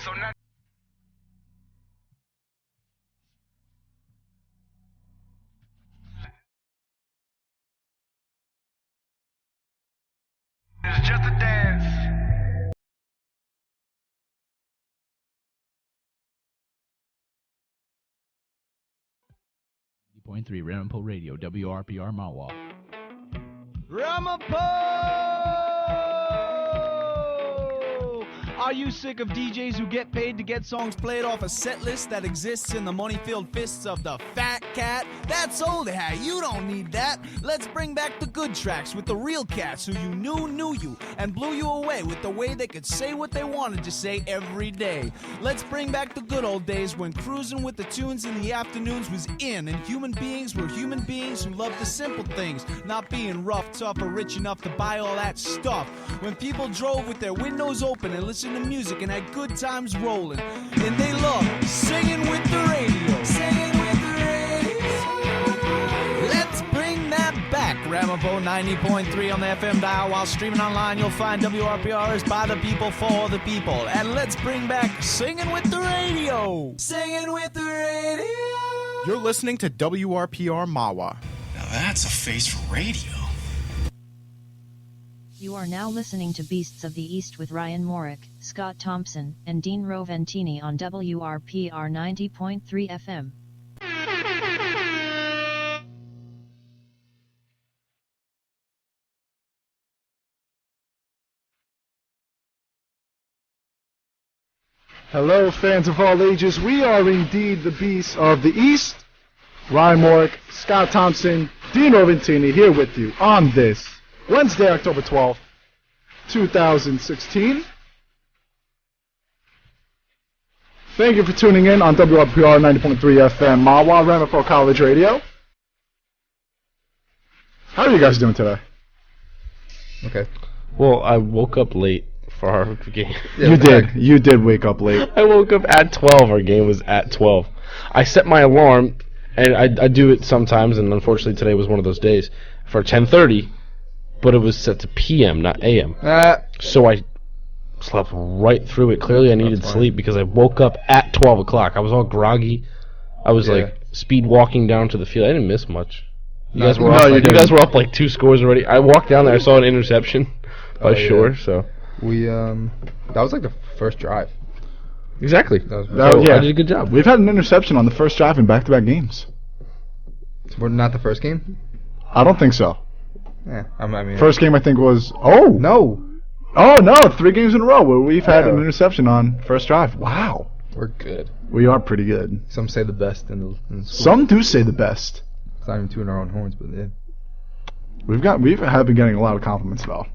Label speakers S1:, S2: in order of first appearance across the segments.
S1: So now it's just a dance.
S2: 3 Ramapo Radio, WRPR Mawa.
S3: Ramapo! Are you sick of DJs who get paid to get songs played off a set list that exists in the money-filled fists of the fat cat? That's old hat. You don't need that. Let's bring back the good tracks with the real cats who you knew you, and blew you away with the way they could say what they wanted to say every day. Let's bring back the good old days when cruising with the tunes in the afternoons was in, and human beings were human beings who loved the simple things, not being rough, tough, or rich enough to buy all that stuff. When people drove with their windows open and listened to music and had good times rolling, and they loved singing with the radio. Singing with the radio. Let's bring that back. Ramapo 90.3 on the FM dial. While streaming online, you'll find WRPR is by the people for the people. And let's bring back singing with the radio. Singing with the radio.
S4: You're listening to WRPR Mawa.
S5: Now that's a face for radio.
S6: You are now listening to Beasts of the East with Ryan Morick, Scott Thompson, and Dean Roventini on WRPR 90.3 FM.
S7: Hello, fans of all ages. We are indeed the Beasts of the East. Ryan Morick, Scott Thompson, Dean Roventini here with you on this Wednesday, October 12th, 2016. Thank you for tuning in on WRPR 90.3 FM, Mawa, Ramapo College Radio. How are you guys doing today?
S8: Okay. Well, I woke up late for our game.
S7: You did wake up late.
S8: I woke up at 12. Our game was at 12. I set my alarm, and I do it sometimes, and unfortunately today was one of those days, for 10:30. But it was set to PM, not AM. So I slept right through it. Clearly I needed sleep because I woke up at 12 o'clock. I was all groggy. I was like speed walking down to the field. I didn't miss much. You guys were up like 2 scores already. I walked down there. I saw an interception by Shore. So
S9: we that was like the first drive.
S8: Exactly.
S7: I did a good job. We've had an interception on the first drive in back-to-back games.
S9: We're not the first game?
S7: I don't think so.
S9: Yeah, I mean,
S7: first game I think was 3 games in a row where we've had an interception on first drive. Wow,
S9: we're good.
S7: We are pretty good.
S9: Some say the best in the school.
S7: Some do say the best.
S9: It's not even tooting our own horns, but yeah.
S7: We have been getting a lot of compliments though.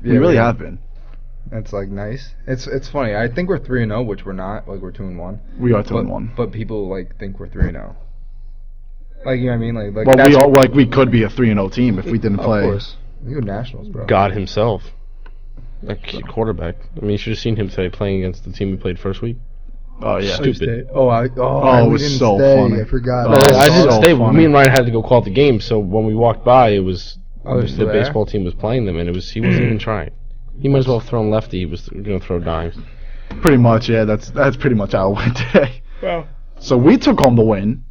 S7: We really have been.
S9: That's like nice. It's funny. I think we're 3-0, which we're not. Like we're 2-1.
S7: We are 2-1.
S9: But people like think we're 3-0. Like, you know what I mean? Like
S7: well, we could be a 3-0 team if we didn't play.
S9: Of course. You Nationals, bro.
S8: God himself. Like quarterback. I mean, you should have seen him today playing against the team we played first week.
S7: Oh, yeah.
S8: Stupid.
S7: It was so funny.
S9: I forgot.
S8: I didn't stay. Me and Ryan had to go call the game, so when we walked by, it was the baseball team was playing them, and he wasn't even trying. He might as well have thrown lefty. He was going to throw dimes.
S7: Pretty much, yeah. That's pretty much how it went today.
S9: Well.
S7: So we took home the win.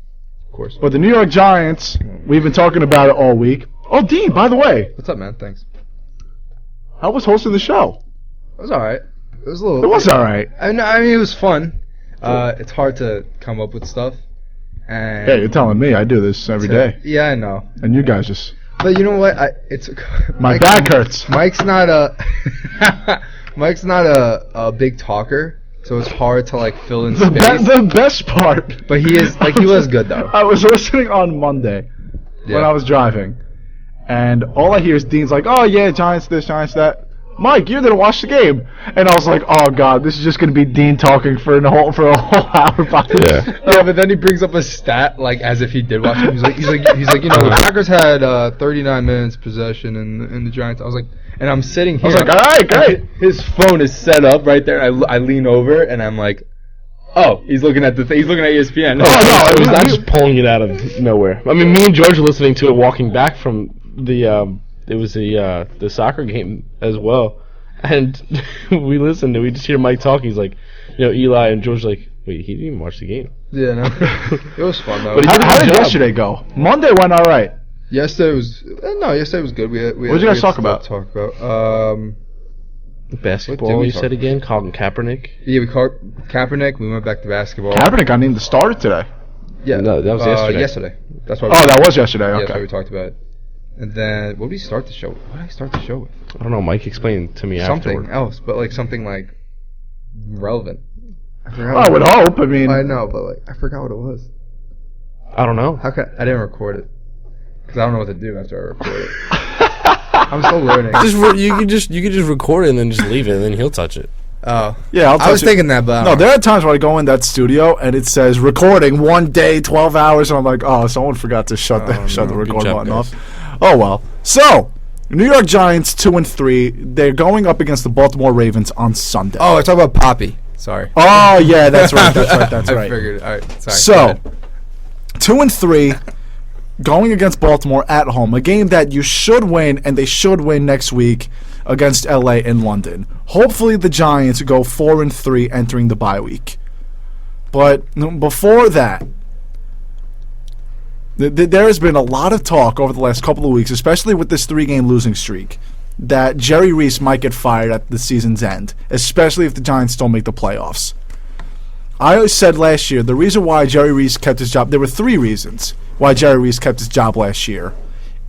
S9: Of course.
S7: But the New York Giants, we've been talking about it all week. Oh, Dean, by the way.
S9: What's up, man? Thanks.
S7: How was hosting the show?
S9: It was alright. It was alright. I mean, it was fun. It's hard to come up with stuff. And
S7: yeah, you're telling me. I do this every day.
S9: Yeah, I know.
S7: And you guys just...
S9: But you know what?
S7: My back hurts.
S9: Mike's not a big talker. So it's hard to like fill in space.
S7: The best part.
S9: But he was good though.
S7: I was listening on Monday when I was driving, and all I hear is Dean's like, "Oh yeah, Giants this, Giants that." Mike, you didn't watch the game, and I was like, "Oh God, this is just gonna be Dean talking for a whole hour."
S9: Yeah, but then he brings up a stat like as if he did watch it. He's like, you know, the Packers had 39 minutes possession in the Giants. I was like. And I'm sitting here.
S7: I was like, all right, great.
S9: His phone is set up right there. I lean over and I'm like, oh, he's looking at he's looking at ESPN.
S8: Oh no, it was not just pulling it out of nowhere. I mean, me and George were listening to it walking back from the soccer game as well, and we listened and we just hear Mike talk. He's like, Eli and George like, wait, he didn't even watch the game.
S9: Yeah, no. It was fun though.
S8: But
S7: How did yesterday go? Monday went all right.
S9: Yesterday was good.
S7: What did you guys talk about?
S8: Basketball,
S9: What did we
S8: you
S9: talk
S8: said again? Colin Kaepernick?
S9: Yeah, we called Kaepernick. We went back to basketball.
S7: Kaepernick got named the starter today.
S9: Yeah,
S8: No, that was yesterday.
S9: Yesterday. That's why.
S7: Oh, that was yesterday.
S9: Yeah, that's why
S7: Okay.
S9: we talked about it. And then what did we start the show? What did I start the show with?
S8: I don't know. Mike explained to me
S9: Something
S8: afterward.
S9: else, but like something like relevant. I forgot.
S7: I would hope. I mean,
S9: I know, but like I forgot what it was.
S8: I don't know.
S9: How can I didn't record it? Because I don't know what to do after I record it. I'm still learning.
S8: You could just record it and then just leave it, and then he'll touch it.
S9: Oh,
S7: yeah,
S9: I was thinking that, but
S7: no, there are times where I go in that studio and it says recording 1 day, 12 hours, and I'm like, oh, someone forgot to shut the record
S8: job,
S7: button
S8: guys.
S7: off. Oh well. So, New York Giants 2-3. They're going up against the Baltimore Ravens on Sunday.
S9: Oh, I talk about Poppy. Sorry.
S7: Oh yeah, that's right. That's
S9: I
S7: right.
S9: figured. All right. Sorry.
S7: So, 2-3, going against Baltimore at home, a game that you should win, and they should win next week against LA in London. Hopefully, the Giants go 4-3 entering the bye week. But before that, there has been a lot of talk over the last couple of weeks, especially with this 3-game losing streak, that Jerry Reese might get fired at the season's end, especially if the Giants don't make the playoffs. I said last year the reason why Jerry Reese kept his job, there were 3 reasons why Jerry Reese kept his job last year.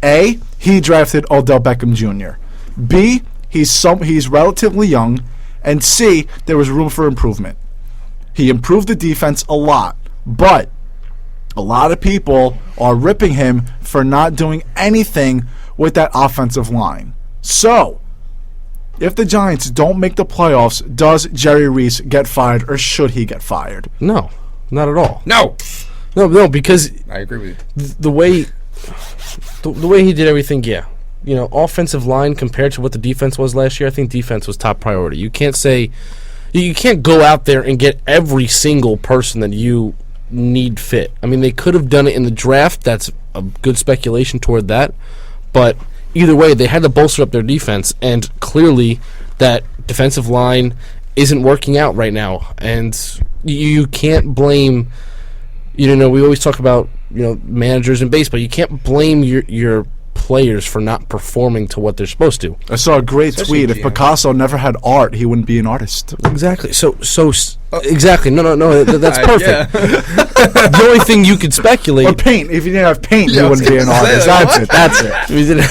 S7: A, he drafted Odell Beckham Jr. B, he's relatively young. And C, there was room for improvement. He improved the defense a lot, but a lot of people are ripping him for not doing anything with that offensive line. So, if the Giants don't make the playoffs, does Jerry Reese get fired, or should he get fired?
S8: No, not at all.
S9: No,
S8: because
S9: I agree with you.
S8: the way he did everything, yeah. Offensive line compared to what the defense was last year, I think defense was top priority. You can't go out there and get every single person that you need fit. I mean, they could have done it in the draft. That's a good speculation toward that. But either way, they had to bolster up their defense, and clearly that defensive line isn't working out right now. And you can't blame, we always talk about, managers in baseball. You can't blame your players for not performing to what they're supposed to.
S7: I saw a great tweet. If Picasso never had art, he wouldn't be an artist.
S8: Exactly. Exactly. No. That's perfect. The only thing you could speculate.
S7: Or paint. If you didn't have paint, you wouldn't be an artist. That's it.
S8: If you didn't,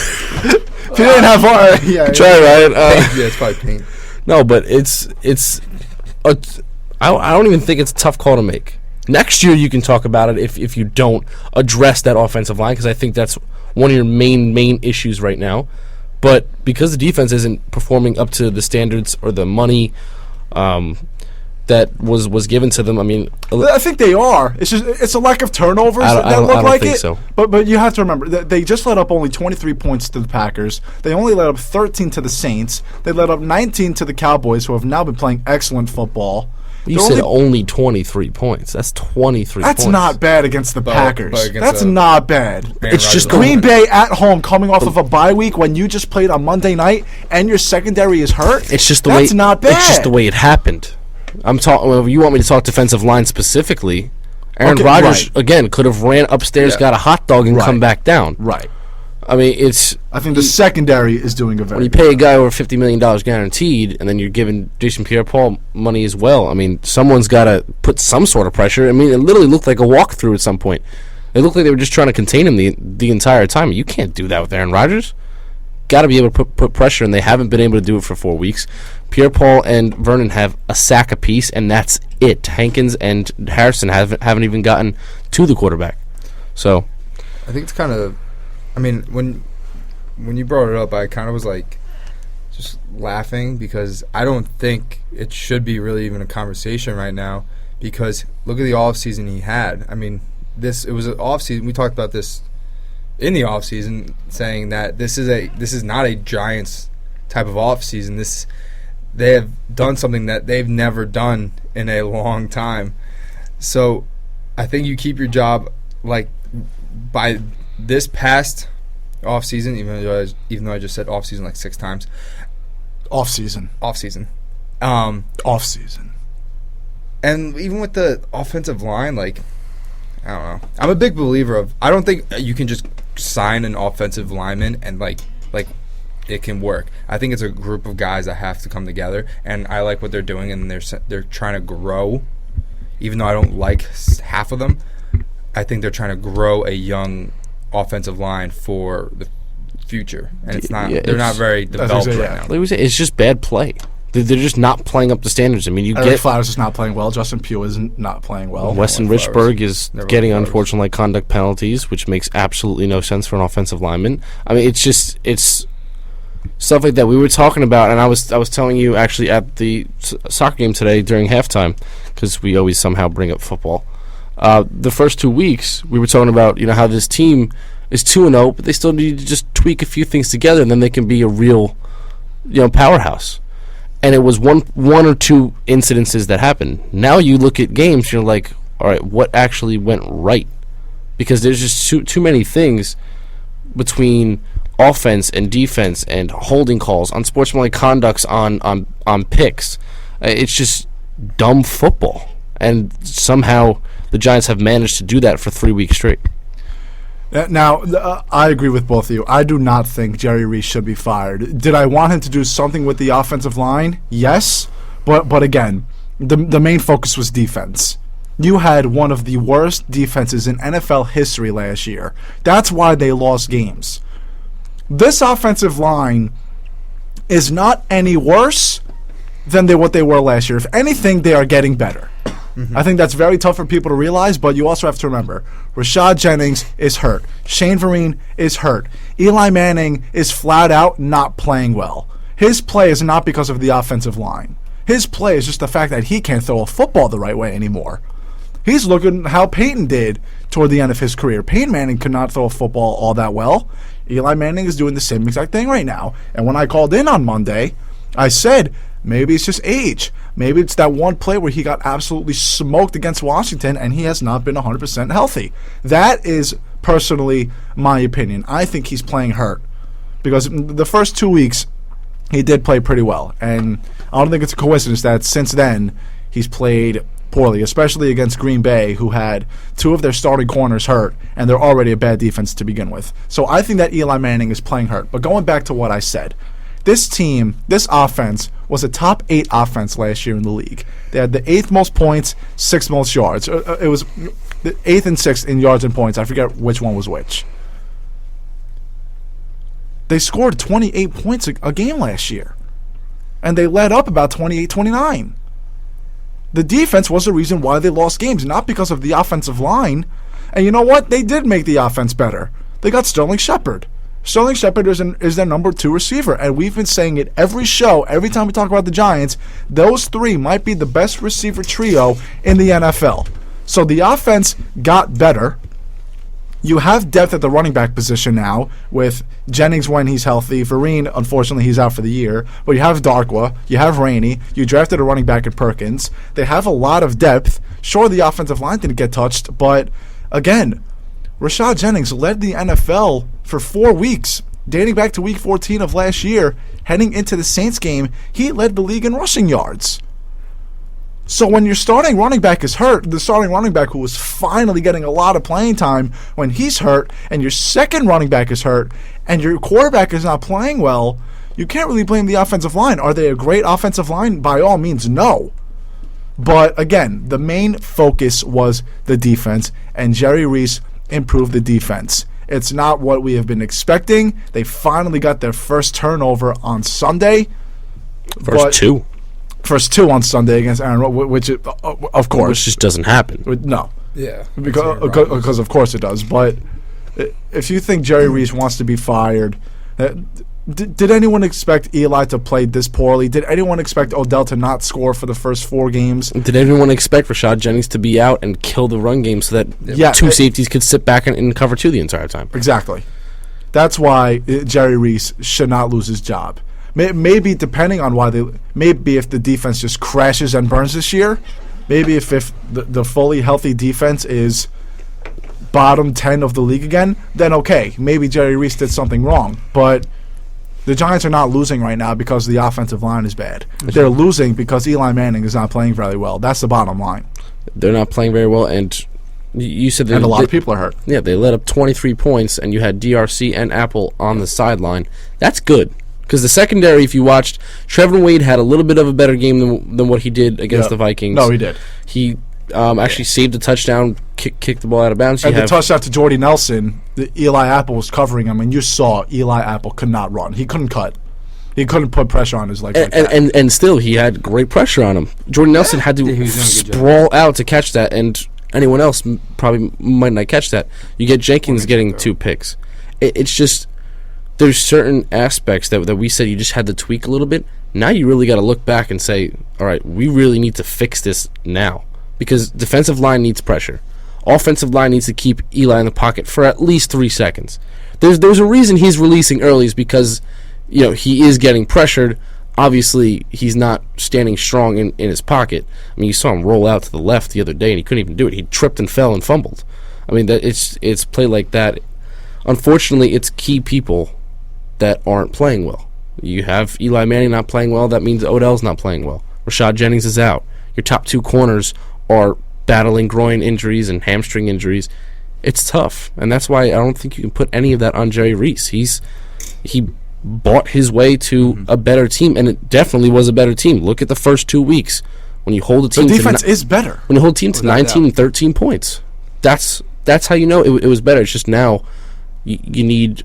S7: If you didn't have art,
S8: try right.
S9: Yeah, it's probably paint.
S8: No, but I don't even think it's a tough call to make. Next year you can talk about it if you don't address that offensive line, because I think that's one of your main issues right now. But because the defense isn't performing up to the standards or the money that was given to them, I mean,
S7: I think they are. It's a lack of turnovers that look like it. I don't think so. But you have to remember that they just let up only 23 points to the Packers. They only let up 13 to the Saints. They let up 19 to the Cowboys, who have now been playing excellent football.
S8: You said only 23 points. That's 23 points.
S7: That's not bad against the Packers. That's not bad.
S8: It's just
S7: Green Bay at home coming off of a bye week when you just played on Monday night and your secondary is hurt.
S8: It's just the
S7: That's not bad.
S8: It's just the way it happened. I'm talking. Well, you want me to talk defensive line specifically? Aaron Rodgers again could have ran upstairs, got a hot dog, and come back down.
S7: Right.
S8: I mean,
S7: I think the secondary is doing a very.
S8: When you pay a guy over $50 million guaranteed, and then you're giving Jason Pierre-Paul money as well, I mean, someone's got to put some sort of pressure. I mean, it literally looked like a walkthrough at some point. It looked like they were just trying to contain him the entire time. You can't do that with Aaron Rodgers. Got to be able to put pressure, and they haven't been able to do it for 4 weeks. Pierre-Paul and Vernon have a sack apiece, and that's it. Hankins and Harrison haven't even gotten to the quarterback. So,
S9: I think it's kind of. I mean, when you brought it up, I kind of was like just laughing because I don't think it should be really even a conversation right now, because look at the offseason he had. I mean, it was an offseason. We talked about this in the offseason, saying that this is not a Giants type of offseason. They have done something that they've never done in a long time. So I think you keep your job like by this past offseason, even though I just said offseason like 6 times.
S7: Offseason.
S9: And even with the offensive line, like, I don't know. I'm a big believer of, I don't think you can just sign an offensive lineman and, like it can work. I think it's a group of guys that have to come together, and I like what they're doing, and they're trying to grow. Even though I don't like half of them, I think they're trying to grow a young offensive line for the future, and they're not very developed right now.
S8: Like we say, it's just bad play. They're just not playing up to standards. I mean,
S7: Eric Flowers is not playing well. Justin Pugh is not playing well.
S8: Weston Richburg is getting unfortunate conduct penalties, which makes absolutely no sense for an offensive lineman. I mean, it's stuff like that we were talking about, and I was telling you actually at the soccer game today during halftime, because we always somehow bring up football. The first 2 weeks we were talking about how this team is 2-0, but they still need to just tweak a few things together, and then they can be a real powerhouse. And it was one or two incidences that happened. Now you look at games, you're like, all right, what actually went right? Because there's just too many things between offense and defense and holding calls, unsportsmanlike conducts on picks. It's just dumb football. And somehow the Giants have managed to do that for 3 weeks straight.
S7: Now, I agree with both of you. I do not think Jerry Reese should be fired. Did I want him to do something with the offensive line? Yes. But again, the main focus was defense. You had one of the worst defenses in NFL history last year. That's why they lost games. This offensive line is not any worse than what they were last year. If anything, they are getting better. Mm-hmm. I think that's very tough for people to realize, but you also have to remember, Rashad Jennings is hurt. Shane Vereen is hurt. Eli Manning is flat out not playing well. His play is not because of the offensive line. His play is just the fact that he can't throw a football the right way anymore. He's looking how Peyton did toward the end of his career. Peyton Manning could not throw a football all that well. Eli Manning is doing the same exact thing right now. And when I called in on Monday, I said, maybe it's just age. Maybe it's that one play where he got absolutely smoked against Washington and he has not been 100% healthy. That is personally my opinion. I think he's playing hurt because the first 2 weeks he did play pretty well. And I don't think it's a coincidence that since then he's played poorly, especially against Green Bay, who had two of their starting corners hurt, and they're already a bad defense to begin with. So I think that Eli Manning is playing hurt. But going back to what I said, this team, this offense, was a top 8 offense last year in the league. They had the 8th most points, 6th most yards. It was the 8th and 6th in yards and points. I forget which one was which. They scored 28 points a game last year. And they led up about 28-29. The defense was the reason why they lost games, not because of the offensive line. And you know what? They did make the offense better. They got Sterling Shepard. Sterling Shepard is their number 2 receiver, and we've been saying it every show, every time we talk about the Giants, those 3 might be the best receiver trio in the NFL. So the offense got better. You have depth at the running back position now with Jennings when he's healthy. Vereen, unfortunately, he's out for the year. But you have Darkwa. You have Rainey. You drafted a running back in Perkins. They have a lot of depth. Sure, the offensive line didn't get touched, but again, Rashad Jennings led the NFL for 4 weeks, dating back to Week 14 of last year. Heading into the Saints game, he led the league in rushing yards. So when your starting running back is hurt, the starting running back who was finally getting a lot of playing time, when he's hurt, and your second running back is hurt, and your quarterback is not playing well, you can't really blame the offensive line. Are they a great offensive line? By all means, no. But again, the main focus was the defense, and Jerry Reese improved the defense. It's not what we have been expecting. They finally got their first turnover on Sunday. First two on Sunday against Aaron Rodgers, which, of course.
S8: Which just doesn't happen.
S7: No.
S9: Yeah.
S7: Because of course it does. But if you think Jerry Reese wants to be fired, did anyone expect Eli to play this poorly? Did anyone expect Odell to not score for the first 4 games?
S8: Did anyone expect Rashad Jennings to be out and kill the run game so that 2 safeties could sit back and cover 2 the entire time?
S7: Exactly. That's why Jerry Reese should not lose his job. Maybe depending on why maybe if the defense just crashes and burns this year, maybe if the fully healthy defense is bottom 10 of the league again, then okay, maybe Jerry Reese did something wrong. But The Giants are not losing right now because the offensive line is bad. They're losing because Eli Manning is not playing very well. That's the bottom line.
S8: They're not playing very well, and you said that
S7: and a lot of people are hurt.
S8: Yeah, they let up 23 points, and you had DRC and Apple on the sideline. That's good. Because the secondary, if you watched, Trevor Wade had a little bit of a better game than what he did against the Vikings.
S7: No, he did.
S8: He actually saved a touchdown, kicked the ball out of bounds.
S7: And the touchdown to Jordy Nelson, Eli Apple was covering him, and you saw Eli Apple could not run. He couldn't cut. He couldn't put pressure on his legs like that.
S8: And still, he had great pressure on him. Jordy Nelson had to sprawl out to catch that, and anyone else probably might not catch that. You get Jenkins getting 2 picks. It's just... There's certain aspects that we said you just had to tweak a little bit. Now you really got to look back and say, all right, we really need to fix this now. Because defensive line needs pressure. Offensive line needs to keep Eli in the pocket for at least 3 seconds. There's a reason he's releasing early is because he is getting pressured. Obviously, he's not standing strong in his pocket. I mean, you saw him roll out to the left the other day, and he couldn't even do it. He tripped and fell and fumbled. I mean, it's play like that. Unfortunately, it's key people that aren't playing well. You have Eli Manning not playing well. That means Odell's not playing well. Rashad Jennings is out. Your top 2 corners are battling groin injuries and hamstring injuries. It's tough, and that's why I don't think you can put any of that on Jerry Reese. He bought his way to a better team, and it definitely was a better team. Look at the first 2 weeks when you hold a team.
S7: The defense is better.
S8: When you hold a team to 19 and 13 points, that's how you know it was better. It's just now you need.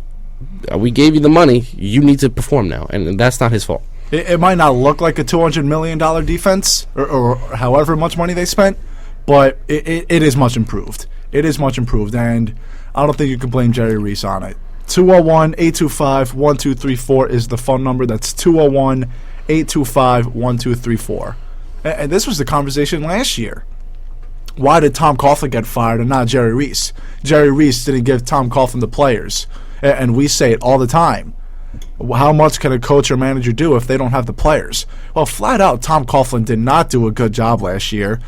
S8: We gave you the money. You need to perform now, and that's not his fault.
S7: It might not look like a $200 million defense or however much money they spent, but it is much improved. It is much improved, and I don't think you can blame Jerry Reese on it. 201-825-1234 is the phone number. That's 201-825-1234. And this was the conversation last year. Why did Tom Coughlin get fired and not Jerry Reese? Jerry Reese didn't give Tom Coughlin the players. And we say it all the time. How much can a coach or manager do if they don't have the players? Well, flat out, Tom Coughlin did not do a good job last year.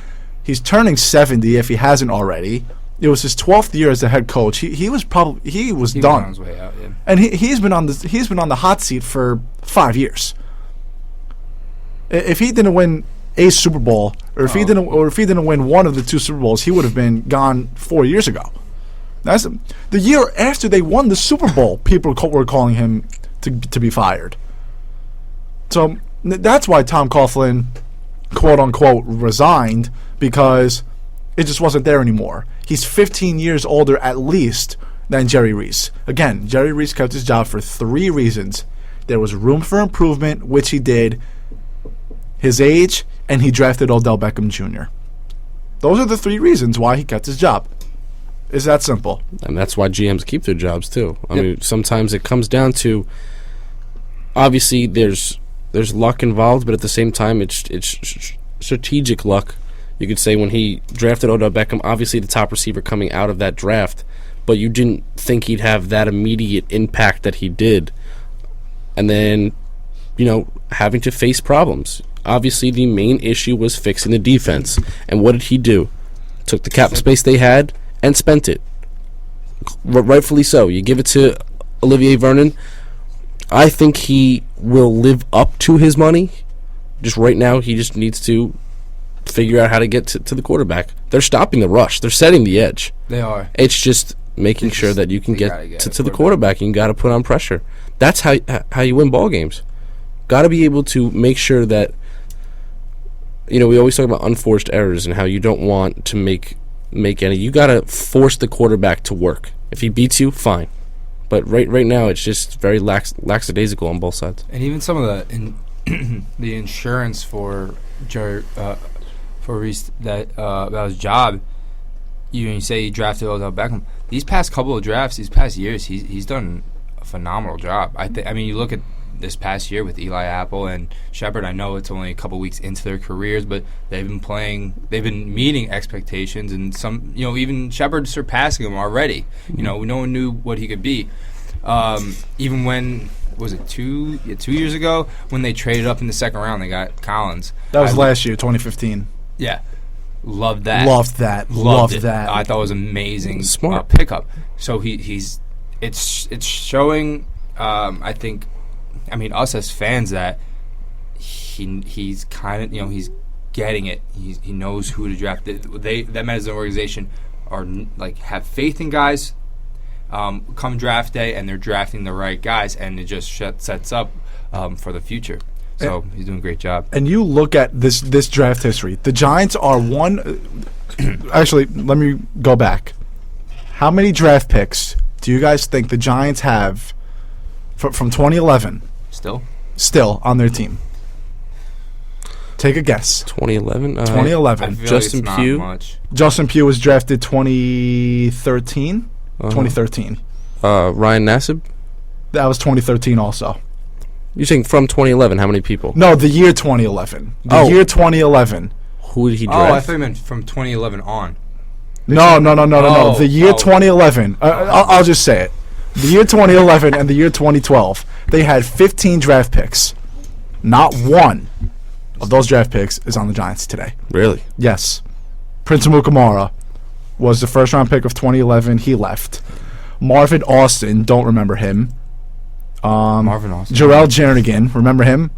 S7: He's turning 70 if he hasn't already. It was his 12th year as a head coach. He was done.
S9: Was on his way out, yeah.
S7: And he's been on the hot seat for 5 years. If he didn't win a Super Bowl, or if he didn't win one of the 2 Super Bowls, he would have been gone 4 years ago. That's the year after they won the Super Bowl. People were calling him to be fired. So that's why Tom Coughlin, quote unquote, resigned, because it just wasn't there anymore. He's 15 years older at least than Jerry Reese. Again, Jerry Reese kept his job for 3 reasons. There was room for improvement, which he did, his age, and he drafted Odell Beckham Jr. Those are the 3 reasons why he kept his job. It's that simple.
S8: And that's why GMs keep their jobs, too. I mean, sometimes it comes down to, obviously, there's luck involved, but at the same time, it's strategic luck. You could say when he drafted Odell Beckham, obviously the top receiver coming out of that draft, but you didn't think he'd have that immediate impact that he did. And then, having to face problems. Obviously, the main issue was fixing the defense. And what did he do? Took the cap space they had and spent it. Rightfully so. You give it to Olivier Vernon. I think he will live up to his money. Just right now, he just needs to figure out how to get to the quarterback. They're stopping the rush. They're setting the edge.
S9: They are.
S8: It's just making sure that you can get to the quarterback, and you got to put on pressure. That's how you win ball games. Got to be able to make sure that, we always talk about unforced errors and how you don't want to make any. You got to force the quarterback to work. If he beats you, fine. But right now, it's just very lackadaisical on both sides.
S9: And even some of the insurance for Jerry, for Reese about his job. You say he drafted Odell Beckham. These past couple of drafts, these past years, he's done a phenomenal job. I mean, you look at this past year with Eli Apple and Shepard. I know it's only a couple weeks into their careers, but they've been meeting expectations, and some, even Shepard surpassing them already. No one knew what he could be. Even when, was it 2 years ago when they traded up in the second round, they got Collins.
S7: That was last year, 2015.
S9: Yeah. Loved that.
S7: Loved that.
S9: I thought it was amazing.
S8: Smart
S9: pickup. So it's showing, I think, us as fans, that he's kind of, he's getting it. He knows who to draft. That as an organization are have faith in guys come draft day, and they're drafting the right guys, and it just sets up for the future. So he's doing a great job.
S7: And you look at this draft history. The Giants are actually, let me go back. How many draft picks do you guys think the Giants have from 2011 still on their team? Take a guess.
S8: 2011?
S7: 2011.
S8: Justin Pugh.
S7: Justin Pugh was drafted 2013. 2013.
S8: Ryan Nassib?
S7: That was 2013 also.
S8: You're saying from 2011, how many people?
S7: No, the year 2011. The year 2011.
S8: Who did he draft?
S9: Oh, I thought you meant from 2011 on.
S7: No. The year 2011. I'll just say it. The year 2011 and the year 2012, they had 15 draft picks. Not one of those draft picks is on the Giants today.
S8: Really?
S7: Yes. Prince Amukamara was the first-round pick of 2011. He left. Marvin Austin, don't remember him.
S9: Marvin Austin.
S7: Jarrell Jernigan, remember him?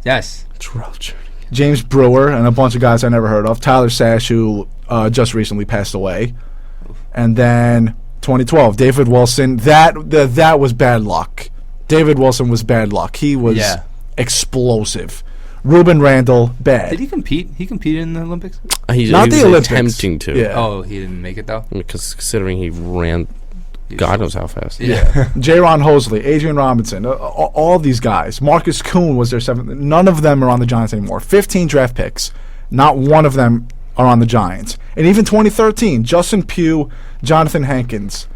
S9: Yes.
S8: Jarrell Jernigan.
S7: James Brewer and a bunch of guys I never heard of. Tyler Sash, who just recently passed away. And then 2012, David Wilson. That was bad luck. David Wilson was bad luck. He was explosive. Ruben Randall, bad.
S9: Did he compete? He competed in the Olympics?
S8: He
S7: Not
S8: was
S7: the Olympics.
S8: attempting to.
S7: Yeah.
S9: Oh, he didn't make it, though?
S8: Because considering he ran God knows how fast.
S9: Yeah.
S7: J-Ron Hosley, Adrian Robinson, all these guys. Marcus Kuhn was their seventh. None of them are on the Giants anymore. 15 draft picks. Not one of them are on the Giants. And even 2013, Justin Pugh, Jonathan Hankins.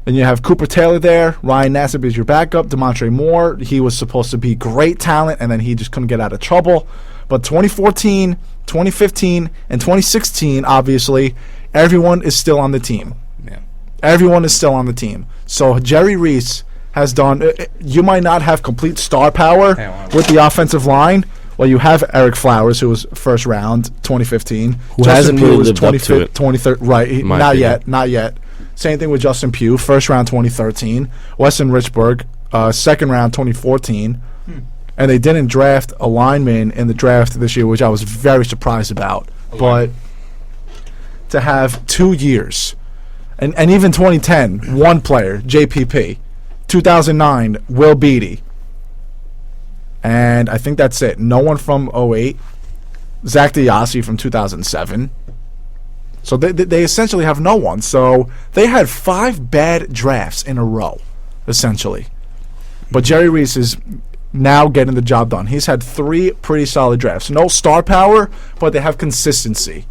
S7: And you have Cooper Taylor there. Ryan Nassib is your backup. DeMontre Moore, he was supposed to be great talent, and then he just couldn't get out of trouble. But 2014, 2015, and 2016, obviously, everyone is still on the team. Everyone is still on the team. So Jerry Reese has done. You might not have complete star power with the offensive line. Well, you have Eric Flowers, who was first round 2015.
S8: Who hasn't really lived up to it.
S7: 23rd, right? Not yet. Same thing with Justin Pugh, first round 2013. Weston Richburg, second round 2014. And they didn't draft a lineman in the draft this year, which I was very surprised about. But to have 2 years. And even 2010, one player, JPP. 2009, Will Beatty. And I think that's it. No one from 08. Zach DiAsi from 2007. So they essentially have no one. So they had 5 bad drafts in a row, essentially. But Jerry Reese is now getting the job done. He's had 3 pretty solid drafts. No star power, but they have consistency.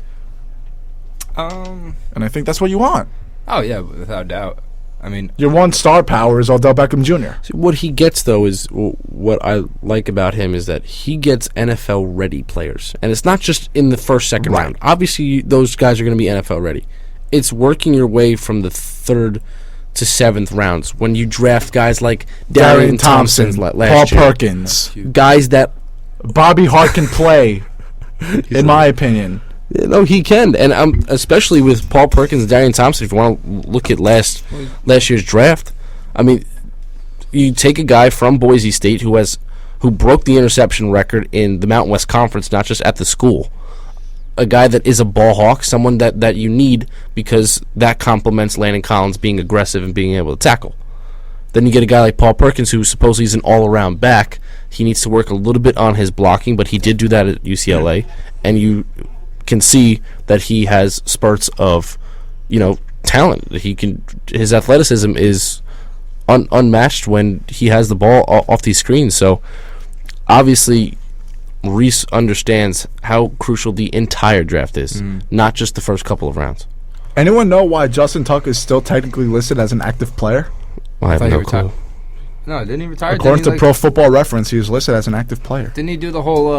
S7: And I think that's what you want.
S9: Oh, yeah, without doubt. I mean,
S7: your one star power is Odell Beckham Jr.
S8: See, what he gets, though, is what I like about him is that he gets NFL-ready players. And it's not just in the first, second round. Obviously, those guys are going to be NFL-ready. It's working your way from the 3rd to 7th rounds when you draft guys like Darian Thompson last
S7: Paul
S8: year.
S7: Perkins.
S8: Guys that
S7: Bobby Hart can play, in my opinion.
S8: No, he can, and especially with Paul Perkins and Darian Thompson. If you want to look at last year's draft, I mean, you take a guy from Boise State who broke the interception record in the Mountain West Conference, not just at the school. A guy that is a ball hawk, someone that you need because that complements Landon Collins being aggressive and being able to tackle. Then you get a guy like Paul Perkins who supposedly is an all-around back. He needs to work a little bit on his blocking, but he did do that at UCLA, and you can see that he has spurts of, talent. His athleticism is unmatched when he has the ball off these screens. So obviously, Reese understands how crucial the entire draft is, not just the first couple of rounds.
S7: Anyone know why Justin Tuck is still technically listed as an active player?
S8: Well, I have no clue.
S9: No, didn't he retire?
S7: According to Pro Football Reference, he was listed as an active player.
S9: Didn't he do the whole?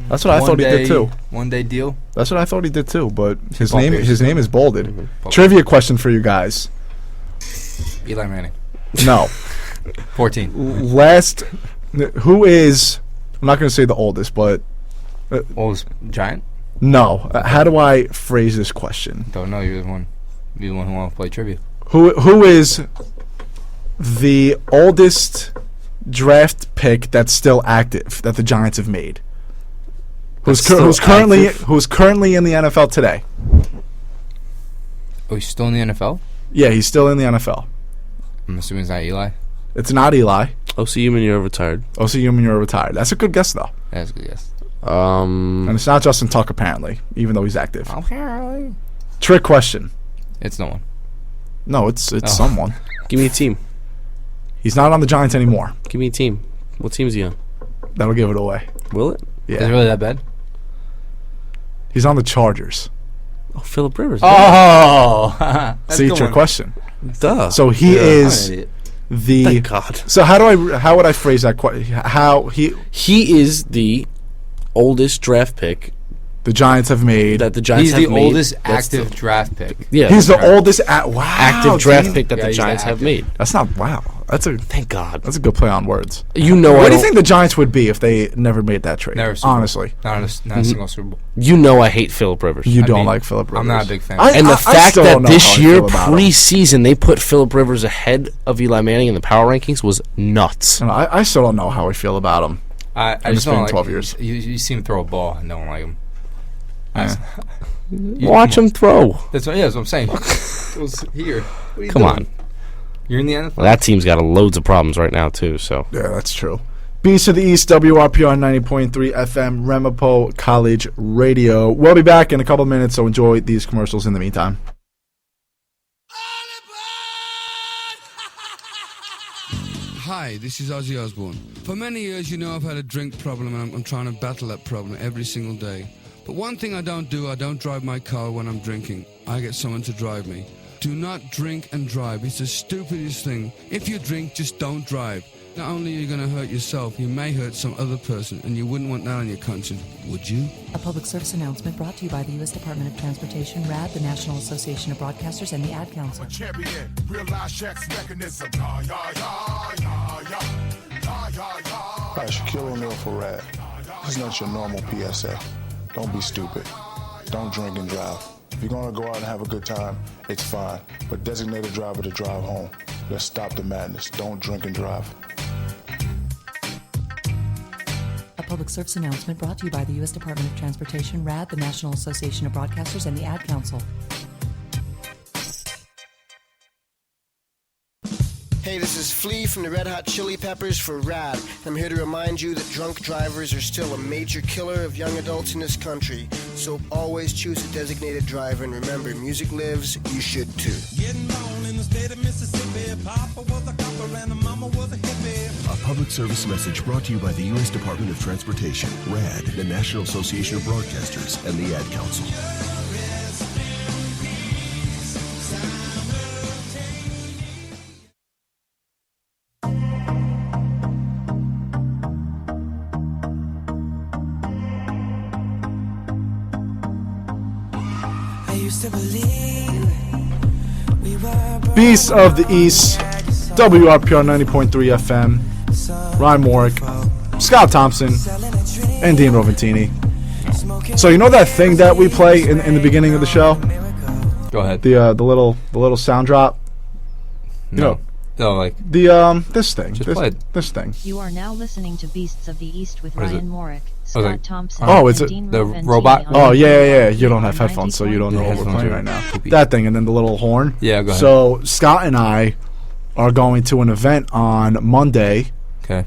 S7: That's what I thought he did too.
S9: 1 day deal.
S7: That's what I thought he did too. But his name is bolded.
S9: Mm-hmm.
S7: Trivia question for you guys.
S9: Eli Manning.
S7: No.
S9: 14.
S7: Last, who is? I'm not going to say the oldest, but
S9: oldest Giant.
S7: No. How do I phrase this question?
S9: Don't know. You're the one. You're the one who wants to play trivia.
S7: Who is the oldest draft pick that's still active that the Giants have made? Who's
S9: That's still
S7: currently in the NFL today?
S9: Oh, he's still in the NFL?
S7: Yeah, he's still in the NFL.
S9: I'm assuming it's not Eli.
S7: It's not Eli.
S8: O.C. Umenyiora retired.
S7: O.C. Umenyiora retired. That's a good guess, though.
S9: That's a good guess.
S7: And it's not Justin Tuck, apparently, even though he's active.
S9: Apparently.
S7: Trick question.
S9: It's no one.
S7: No, it's someone.
S8: Give me a team.
S7: He's not on the Giants anymore.
S8: Give me a team. What team is he on?
S7: That'll give it away.
S8: Will it?
S7: Yeah.
S9: Is it really that bad?
S7: He's on the Chargers.
S8: Oh, Phillip Rivers.
S9: Oh! That's
S7: See,
S9: a good
S7: trick
S9: one.
S7: question.
S8: Duh.
S7: So he is the.
S8: Thank God.
S7: So how would I phrase that question? How
S8: He is the oldest draft pick
S7: the Giants have made.
S8: that the Giants
S9: He's
S8: have
S9: the
S8: made.
S9: oldest
S8: That's
S9: active
S8: the-
S9: draft pick.
S8: Yeah.
S7: He's the oldest
S8: active draft
S7: Dean.
S8: pick that
S9: Yeah,
S8: the
S9: he's
S8: Giants have
S9: active.
S8: made.
S7: That's not wow.
S8: Thank God.
S7: That's a good play on words.
S8: You know
S7: What
S8: I
S7: do you
S8: don't-
S7: think the Giants would be if they never made that trade?
S9: Never Super Bowl.
S7: Honestly,
S9: Not a single Super Bowl.
S8: You know I hate Phillip Rivers.
S7: you
S9: I
S7: don't
S9: mean,
S7: like Phillip Rivers.
S9: I'm not a big fan.
S8: And the fact
S7: still
S8: that
S7: don't know
S8: this
S7: how I
S8: year
S7: feel about him.
S8: preseason they put Phillip Rivers ahead of Eli Manning in the power rankings was nuts.
S7: And I still don't know how I feel about him.
S9: I
S7: it's
S9: just don't
S7: been
S9: like
S7: 12 years.
S9: You see him throw a ball and don't like him.
S7: Yeah.
S8: Watch him throw.
S9: That's what I'm saying. It was here. What are you
S8: Come
S9: doing?
S8: on.
S9: You're in the NFL.
S8: Well, that team's got loads of problems right now too. So
S7: Yeah, that's true. Beast of the East, WRPR 90.3 FM, Ramapo College Radio. We'll be back in a couple minutes, so enjoy these commercials in the meantime.
S10: Hi, this is Ozzy Osbourne. For many years, you know I've had a drink problem and I'm trying to battle that problem every single day. But one thing I don't drive my car when I'm drinking. I get someone to drive me. Do not drink and drive. It's the stupidest thing. If you drink, just don't drive. Not only are you going to hurt yourself, you may hurt some other person, and you wouldn't want that on your conscience, would you?
S11: A public service announcement brought to you by the U.S. Department of Transportation, RAD, the National Association of Broadcasters, and the Ad Council.
S1: Champion, real-life checks mechanism.
S12: Hi, Shaquille O'Neal for RAD. This is not your normal PSA. Don't be stupid. Don't drink and drive. If you're going to go out and have a good time, it's fine. But designate a driver to drive home. Let's stop the madness. Don't drink and drive.
S11: A public service announcement brought to you by the U.S. Department of Transportation, RAD, the National Association of Broadcasters, and the Ad Council.
S13: Hey, this is Flea from the Red Hot Chili Peppers for RAD. I'm here to remind you that drunk drivers are still a major killer of young adults in this country. So always choose a designated driver, and remember, music lives, you should too.
S14: Getting born in the state of Mississippi. Papa was a copper and mama was a hippie.
S15: A public service message brought to you by the U.S. Department of Transportation, RAD, the National Association of Broadcasters, and the Ad Council.
S7: Beast of the East, WRPR 90.3 FM, Ryan Warwick, Scott Thompson, and Dean Roventini. So you know that thing that we play in the beginning of the show?
S9: Go ahead.
S7: The little sound drop. You know,
S9: No, like
S7: this thing.
S9: Just play it.
S7: This thing.
S6: You are now listening to Beasts of the East with
S9: What is
S6: Ryan
S9: it?
S6: Morrick,
S9: was
S6: Scott
S9: like-
S6: Thompson,
S7: Oh, it's
S6: and
S7: a-
S6: Dean
S9: the
S6: Roventini
S9: robot?
S6: on
S7: Oh yeah. You don't have
S6: 90.3
S7: headphones, so you don't know what we're
S9: headphones
S7: playing
S9: are
S7: right now.
S9: creepy.
S7: That thing, and then the little horn.
S9: Yeah, go ahead.
S7: So Scott and I are going to an event on Monday.
S9: Okay.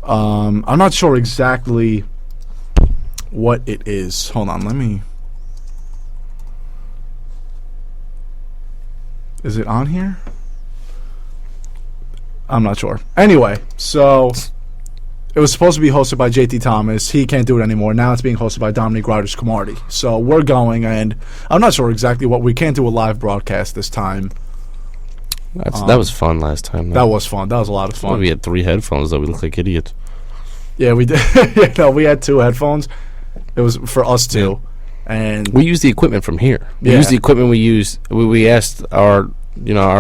S7: I'm not sure exactly what it is. Hold on, let me. Is it on here? I'm not sure. Anyway, so it was supposed to be hosted by JT Thomas. He can't do it anymore. Now it's being hosted by Dominique Riders-Camardi. So we're going, and I'm not sure exactly what. We can't do a live broadcast this time.
S8: that was fun last time.
S7: That was fun. That was a lot of fun.
S8: We had 3 headphones though. We look like idiots.
S7: Yeah, we did. We had 2 headphones. It was for us two, and
S8: We used the equipment from here. We
S7: Yeah.
S8: used the equipment we used. We asked our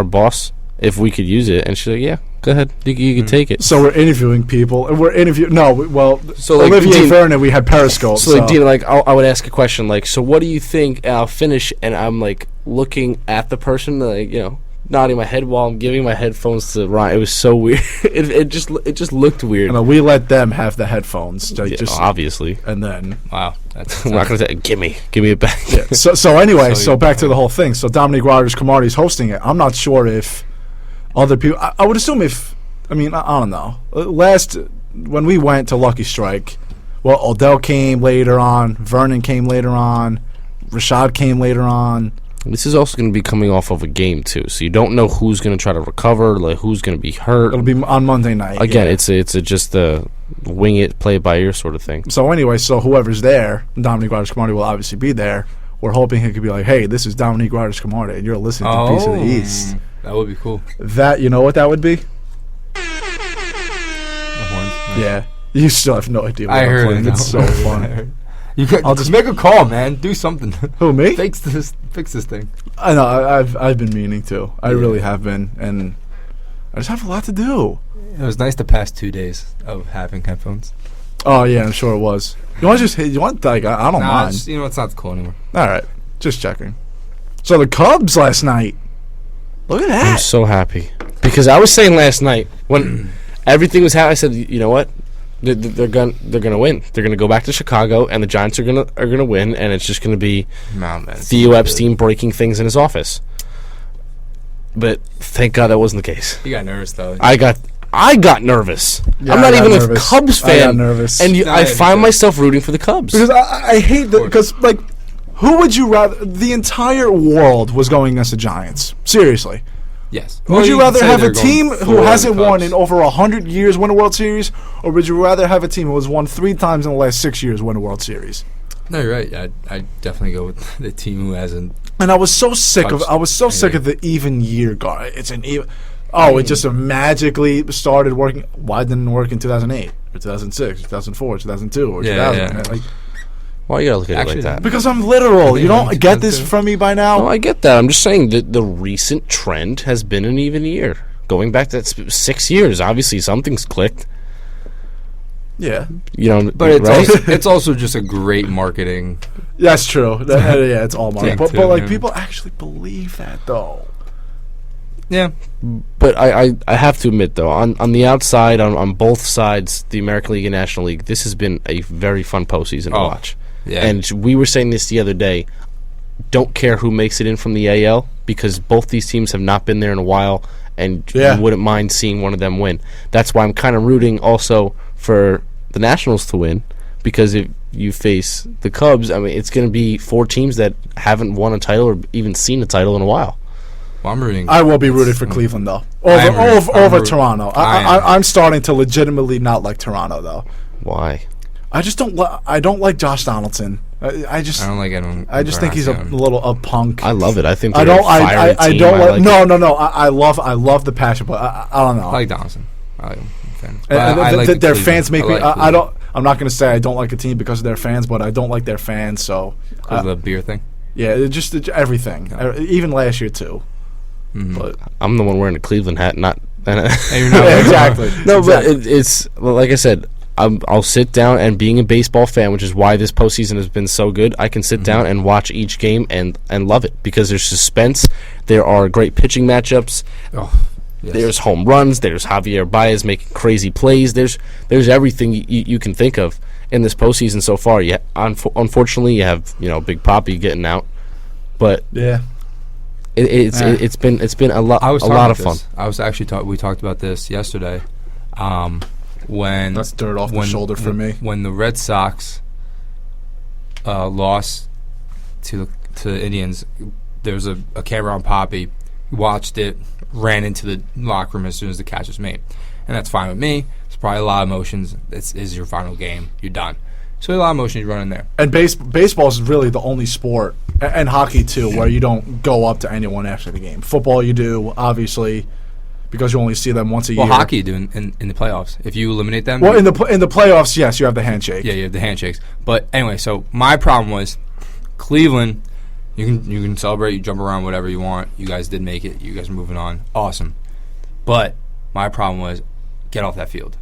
S8: boss if we could use it, and she's like, "Yeah, go ahead. You can take it."
S7: so we're interviewing people, and we're interviewing. No,
S8: So, like,
S7: Olivier
S8: Dean-
S7: Vernon, we had Periscope.
S8: So like, Dean, like I would ask a question like, "So what do you think?" And I'll finish, and I'm like looking at the person, like nodding my head while I'm giving my headphones to Ryan. It was so weird. It just looked weird.
S7: And we let them have the headphones.
S8: Obviously.
S7: And then
S16: wow,
S8: I'm not gonna say give me it back.
S7: Yeah. So anyway, so back to the whole thing. So Dominique Rodgers-Cromartie is hosting it. I'm not sure if other people. I would assume I don't know. When we went to Lucky Strike, Odell came later on. Vernon came later on. Rashad came later on.
S8: This is also going to be coming off of a game too, so you don't know who's going to try to recover, like who's going to be hurt.
S7: It'll be on Monday night.
S8: Again, it's just a wing it, play it by ear sort of thing.
S7: So anyway, whoever's there, Dominique Rodgers-Cromartie will obviously be there. We're hoping he could be like, "Hey, this is Dominique Rodgers-Cromartie, and you're listening to Piece of the East."
S16: That would be cool.
S7: You know what that would be?
S16: The horns.
S7: Yeah, you still have no idea what
S16: I heard it.
S7: It's so fun.
S16: I'll just make a call, man. Do something.
S7: Who, me?
S16: Fix this thing.
S7: I know. I've been meaning to. I really have been, and I just have a lot to do.
S16: It was nice the past 2 days of having headphones.
S7: Oh yeah, I'm sure it was. You want to just hit? You want like I don't mind.
S16: It's not cool anymore.
S7: All right, just checking. So the Cubs last night. Look at that.
S8: I'm so happy because I was saying last night when everything was happening, I said, you know what? They're gonna win. They're gonna go back to Chicago, and the Giants are gonna win, and it's just gonna be Theo Epstein breaking things in his office. But thank God that wasn't the case.
S16: You got nervous though.
S8: I got nervous.
S7: Yeah,
S8: I'm not even a Cubs fan.
S7: I got nervous.
S8: And I find myself rooting for the Cubs
S7: because I hate that. Because like, who would you rather? The entire world was going against the Giants. Seriously.
S16: Yes.
S7: Would you rather have a team who hasn't won in over 100 years win a World Series, or would you rather have a team who has won 3 times in the last 6 years win a World Series?
S16: No, you're right. I'd definitely go with the team who hasn't.
S7: And I was so sick of the even year guard. It's an even. Oh, it just magically started working. Why didn't it work in 2008 or 2006, 2004, 2002, or 2000?
S16: Yeah.
S7: Like,
S8: why you gotta look at it like that?
S7: Because I'm literal. You don't get this from me by now?
S8: No, I get that. I'm just saying that the recent trend has been an even year. Going back to 6 years, obviously something's clicked.
S7: Yeah.
S16: But it's also just a great marketing.
S7: That's true. Yeah, it's all marketing. But like people actually believe that though.
S16: Yeah.
S8: But I have to admit though, on the outside, on both sides, the American League and National League, this has been a very fun postseason to watch.
S16: Yeah.
S8: And we were saying this the other day. Don't care who makes it in from the AL because both these teams have not been there in a while, and you wouldn't mind seeing one of them win. That's why I'm kind of rooting also for the Nationals to win, because if you face the Cubs, I mean, it's going to be 4 teams that haven't won a title or even seen a title in a while.
S16: Well, I'm rooting.
S7: I will be rooting for Cleveland though, over Toronto. I'm starting to legitimately not like Toronto though.
S8: Why?
S7: I just don't. I don't like Josh Donaldson. I
S16: don't like anyone.
S7: I just think he's a little punk.
S8: I love it. I think
S7: I don't. I don't like. No. I love the passion, but I don't know.
S16: I like Donaldson. I like him.
S7: Their fans make me. I don't. I'm not going to say I don't like a team because of their fans, but I don't like their fans. So
S16: because of the beer thing.
S7: Yeah, just everything. Even last year too.
S16: Mm-hmm.
S8: But I'm the one wearing a Cleveland hat, not.
S16: You're not
S7: exactly.
S8: No, but it's like I said. I'll sit down, and being a baseball fan, which is why this postseason has been so good, I can sit down and watch each game and love it because there's suspense. There are great pitching matchups.
S16: Oh, yes.
S8: There's home runs. There's Javier Baez making crazy plays. There's everything you can think of in this postseason so far. Unfortunately, you have Big Papi getting out, but
S7: yeah,
S8: it's been a lot of fun.
S16: I was actually we talked about this yesterday. When
S7: that's dirt off the shoulder for me.
S16: When the Red Sox lost to the Indians, there was a camera on Papi. He watched it, ran into the locker room as soon as the catch was made, and that's fine with me. It's probably a lot of emotions. This is your final game. You're done. So a lot of emotions running there.
S7: And baseball is really the only sport, and hockey too, where you don't go up to anyone after the game. Football you do, obviously, because you only see them once a year.
S16: Well, hockey you do in the playoffs. If you eliminate them.
S7: Well, in the playoffs, yes, you have the handshake.
S16: Yeah, you have the handshakes. But anyway, so my problem was Cleveland. You can celebrate, you jump around, whatever you want. You guys did make it. You guys are moving on. Awesome. But my problem was get off that field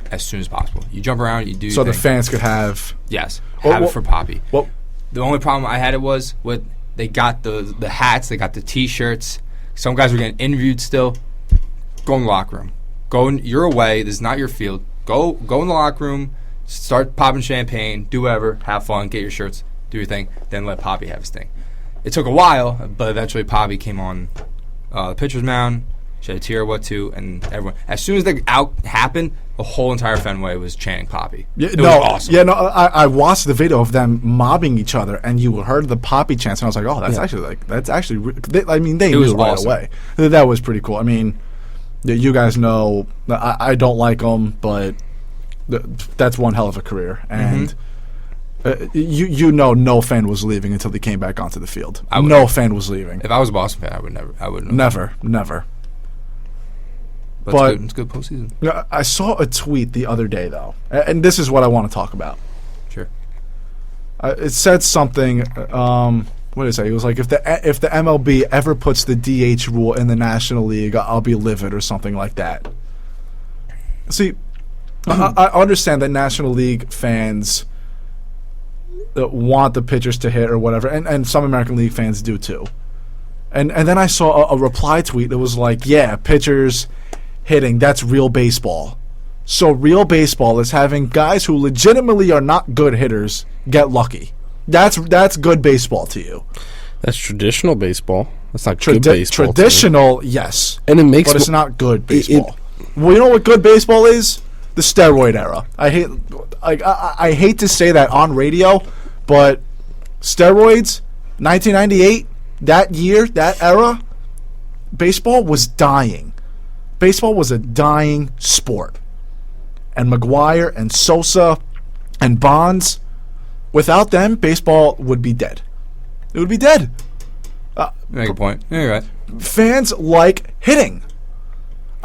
S16: as soon as possible. You jump around, you do.
S7: So the fans could have.
S16: Yes, have it for Papi. The only problem I had was they got the hats, they got the T-shirts. Some guys were getting interviewed still. Go in the locker room. You're away. This is not your field. Go in the locker room. Start popping champagne. Do whatever. Have fun. Get your shirts. Do your thing. Then let Poppy have his thing. It took a while, but eventually Poppy came on the pitcher's mound. Shed a tear or what to, and everyone. As soon as the out happened, the whole entire Fenway was chanting Poppy. It was awesome.
S7: Yeah, no, I watched the video of them mobbing each other, and you heard the Poppy chants, and I was like, oh, I mean, they knew right away. That was pretty cool. I mean, you guys know I don't like them, but that's one hell of a career, and you know, no fan was leaving until they came back onto the field. No fan was leaving.
S16: If I was a Boston fan, I would never. But it's good postseason.
S7: I saw a tweet the other day, though, and this is what I want to talk about.
S16: Sure.
S7: It said something. What did it say? It was like, if the MLB ever puts the DH rule in the National League, I'll be livid, or something like that. See, I understand that National League fans want the pitchers to hit or whatever, and some American League fans do too. And then I saw a reply tweet that was like, yeah, pitchers hitting, that's real baseball. So real baseball is having guys who legitimately are not good hitters get lucky. That's good baseball to you.
S8: That's traditional baseball. That's not good baseball.
S7: Traditional, yes.
S8: And it makes
S7: but it's not good baseball. Well, you know what good baseball is? The steroid era. I hate to say that on radio, but steroids, 1998, that year, that era, baseball was dying. Baseball was a dying sport. And McGuire and Sosa and Bonds, without them, baseball would be dead. It would be dead.
S16: Make a point. Yeah, you're right.
S7: Fans like hitting.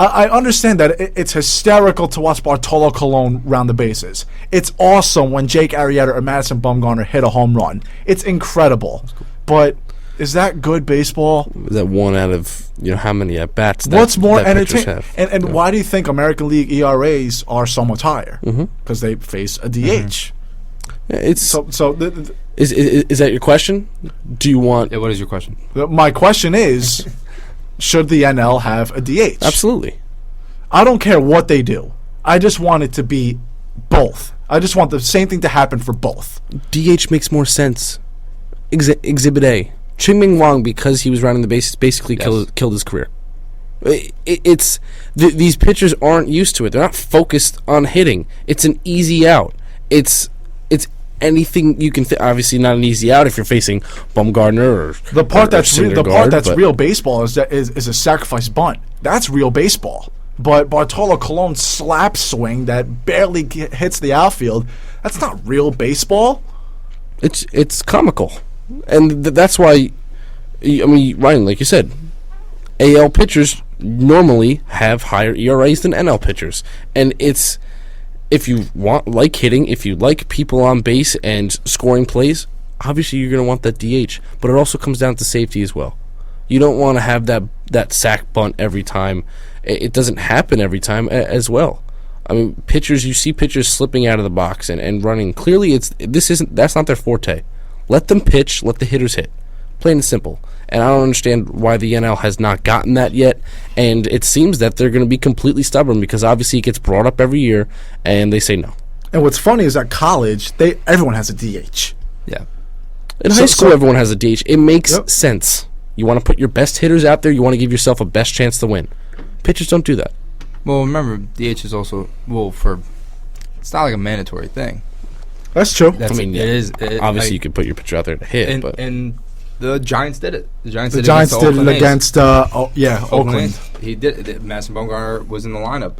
S7: I understand that it's hysterical to watch Bartolo Colon round the bases. It's awesome when Jake Arrieta or Madison Bumgarner hit a home run. It's incredible. Cool. But is that good baseball?
S8: Is that one out of how many at bats?
S7: What's more entertaining? And why do you think American League ERAs are so much higher? Because they face a DH.
S8: Yeah, it's is that your question? Do you want?
S16: Yeah, what is your question?
S7: My question is, should the NL have a DH?
S8: Absolutely.
S7: I don't care what they do. I just want it to be both. I just want the same thing to happen for both.
S8: DH makes more sense. Exhibit A. Ching-Ming Wang, because he was rounding the bases, basically killed his career. These pitchers aren't used to it. They're not focused on hitting. It's an easy out. It's anything you can. Obviously, not an easy out if you're facing Bumgarner or
S7: the part that's real baseball is a sacrifice bunt. That's real baseball. But Bartolo Colon's slap swing that barely hits the outfield, that's not real baseball.
S8: It's comical. And that's why, Ryan, like you said, AL pitchers normally have higher ERAs than NL pitchers. And it's, if you like hitting, if you like people on base and scoring plays, obviously you're going to want that DH. But it also comes down to safety as well. You don't want to have that sack bunt every time. It doesn't happen every time as well. You see pitchers slipping out of the box and running. Clearly, that's not their forte. Let them pitch, let the hitters hit. Plain and simple. And I don't understand why the NL has not gotten that yet. And it seems that they're going to be completely stubborn because obviously it gets brought up every year and they say no.
S7: And what's funny is at college, everyone has a DH.
S16: Yeah.
S8: In high school, everyone has a DH. It makes sense. You want to put your best hitters out there. You want to give yourself a best chance to win. Pitchers don't do that.
S16: Well, remember, DH is also, it's not like a mandatory thing.
S7: That's true.
S16: It is.
S8: Obviously, you could put your pitcher out there to hit.
S16: And the Giants did it. The Giants
S7: did it against Oakland.
S16: He did it. Madison Bumgarner was in the lineup.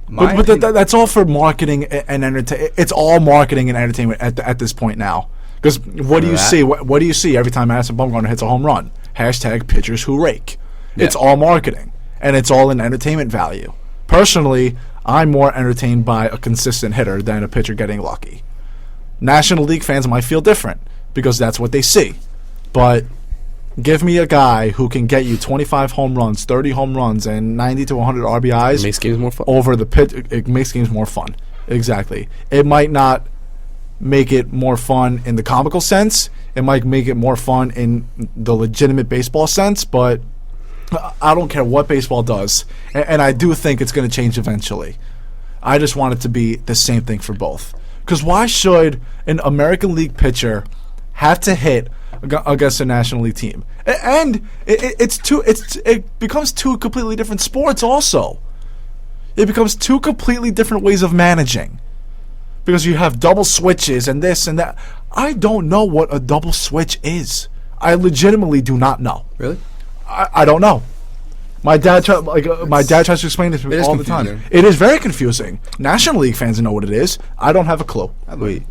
S7: But that's all for marketing and entertainment. It's all marketing and entertainment at this point now. Because what do you see? What do you see every time Madison Bumgarner hits a home run? # pitchers who rake. Yeah. It's all marketing. And it's all in entertainment value. Personally, I'm more entertained by a consistent hitter than a pitcher getting lucky. National League fans might feel different because that's what they see. But give me a guy who can get you 25 home runs, 30 home runs, and 90 to 100 RBIs.
S8: It makes games more fun.
S7: Over the pitch, it makes games more fun. Exactly. It might not make it more fun in the comical sense. It might make it more fun in the legitimate baseball sense, but I don't care what baseball does, and I do think it's going to change eventually. I just want it to be the same thing for both. Because why should an American League pitcher have to hit against a National League team? And it becomes two completely different sports also. It becomes two completely different ways of managing. Because you have double switches and this and that. I don't know what a double switch is. I legitimately do not know.
S16: Really?
S7: I don't know. My dad tries to explain it to me all the time. It is very confusing. National League fans know what it is. I don't have a clue.
S8: Wait,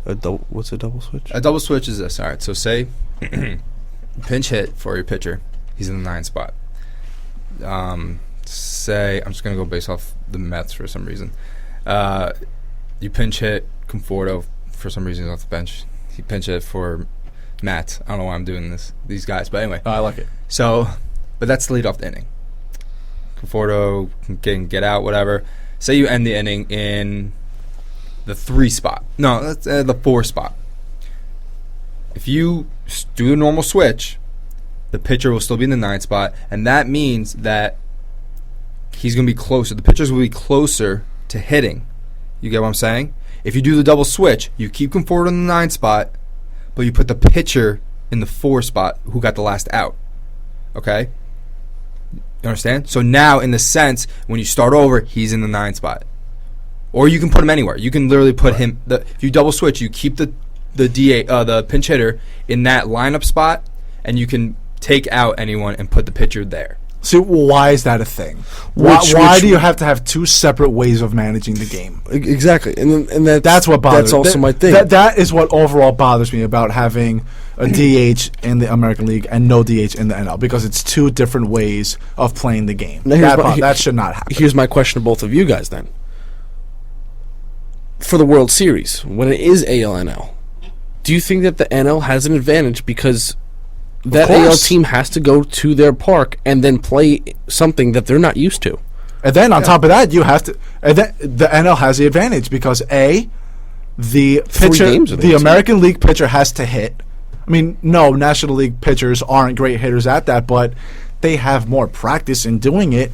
S8: what's a double switch?
S16: A double switch is this. All right, so say pinch hit for your pitcher. He's in the 9 spot. Say, I'm just going to go based off the Mets for some reason. You pinch hit Conforto for some reason off the bench. You pinch hit for Matt. I don't know why I'm doing these guys, but anyway.
S7: I like it.
S16: So, but that's the lead off the inning. Conforto can get out, whatever. Say you end the inning in the 3 spot. No, that's the 4 spot. If you do the normal switch, the pitcher will still be in the 9 spot, and that means that he's going to be closer. The pitchers will be closer to hitting. You get what I'm saying? If you do the double switch, you keep Conforto in the 9 spot, but you put the pitcher in the 4 spot who got the last out. Okay? You understand? So now, in the sense, when you start over, he's in the 9 spot. Or you can put him anywhere. You can literally put him. If you double switch, you keep the pinch hitter in that lineup spot, and you can take out anyone and put the pitcher there.
S7: See, why is that a thing? Why do you have to have 2 separate ways of managing the game?
S8: Exactly, and
S7: that's what bothers.
S8: That's also my thing.
S7: That is what overall bothers me about having a DH in the American League and no DH in the NL, because it's 2 different ways of playing the game. That should not happen.
S8: Here's my question to both of you guys then. For the World Series, when it is AL-NL, do you think that the NL has an advantage because that AL team has to go to their park and then play something that they're not used to?
S7: And then on top of that, you have to. And then the NL has the advantage because the pitcher, the American League pitcher, has to hit. I mean, no, National League pitchers aren't great hitters at that, but they have more practice in doing it.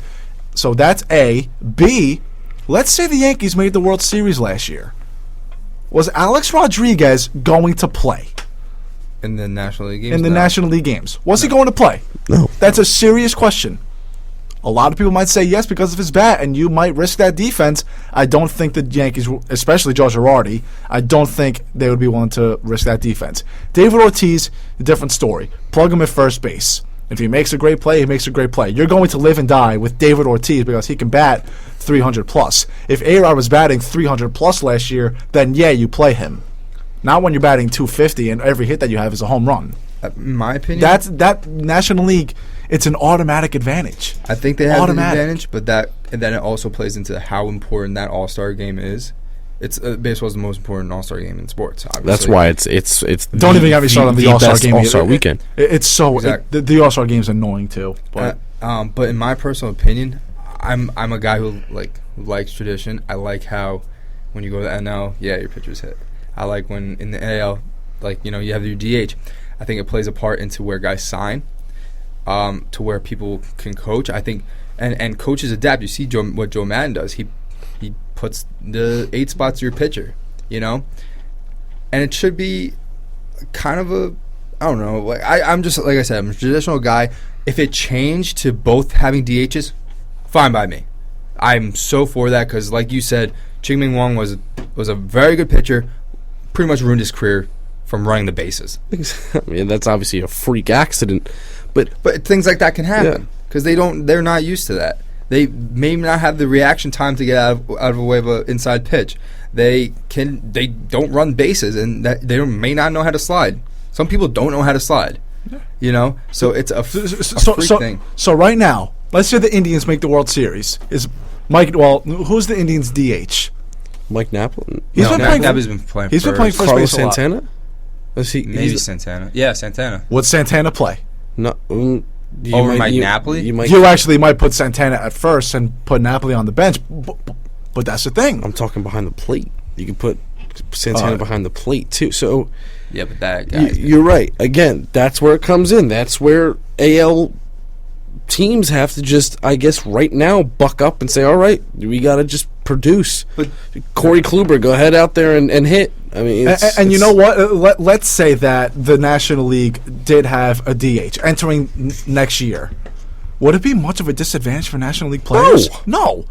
S7: So that's A. B. Let's say the Yankees made the World Series last year. Was Alex Rodriguez going to play?
S16: In the National League games?
S7: In the National League games. Was he going to play?
S8: No.
S7: That's a serious question. A lot of people might say yes because of his bat, and you might risk that defense. I don't think the Yankees, especially Joe Girardi, I don't think they would be willing to risk that defense. David Ortiz, a different story. Plug him at first base. If he makes a great play, he makes a great play. You're going to live and die with David Ortiz because he can bat 300 plus. If A-Rod was batting 300 plus last year, then yeah, you play him. Not when you're batting 250 and every hit that you have is a home run.
S16: In my opinion,
S7: that National League, it's an automatic advantage.
S16: I think they have an advantage, but and then it also plays into how important that All-Star game is. It's baseball's the most important All-Star game in sports. Obviously.
S8: That's why it's.
S7: Don't even get me started on the All-Star game.
S8: All-Star weekend.
S7: It's so the All-Star game is annoying too. But
S16: in my personal opinion, I'm a guy who likes tradition. I like how when you go to the NL, yeah, your pitchers hit. I like when in the AL, you have your DH. I think it plays a part into where guys sign, to where people can coach. I think, and coaches adapt. You see what Joe Madden does. He puts the 8 spots to your pitcher, and it should be kind of I don't know. I'm just, like I said, I'm a traditional guy. If it changed to both having DHs, fine by me. I'm so for that because, like you said, Ching-Ming Wong was a very good pitcher. Pretty much ruined his career from running the bases.
S8: I mean, that's obviously a freak accident, but
S16: things like that can happen because they're not used to that. They may not have the reaction time to get out of a way of an inside pitch. They don't run bases and they may not know how to slide. Some people don't know how to slide. So it's a freak thing.
S7: So right now, let's say the Indians make the World Series. Who's the Indians' DH?
S8: Mike Napoli.
S7: He's been
S16: playing.
S7: He's been playing first
S8: Carlos
S7: base a lot.
S8: Santana.
S16: Maybe Santana. Yeah, Santana.
S7: Would Santana play?
S8: No.
S16: Over Mike Napoli?
S7: You actually might put Santana at first and put Napoli on the bench, but that's the thing.
S8: I'm talking behind the plate. You can put Santana behind the plate too. So
S16: yeah, but that guy.
S8: You're right. Again, that's where it comes in. That's where AL teams have to just, I guess, right now buck up and say, all right, we got to just produce. But Corey Kluber, go ahead out there and hit. I mean,
S7: and you know what? Let's say that the National League did have a DH entering next year. Would it be much of a disadvantage for National League players? No.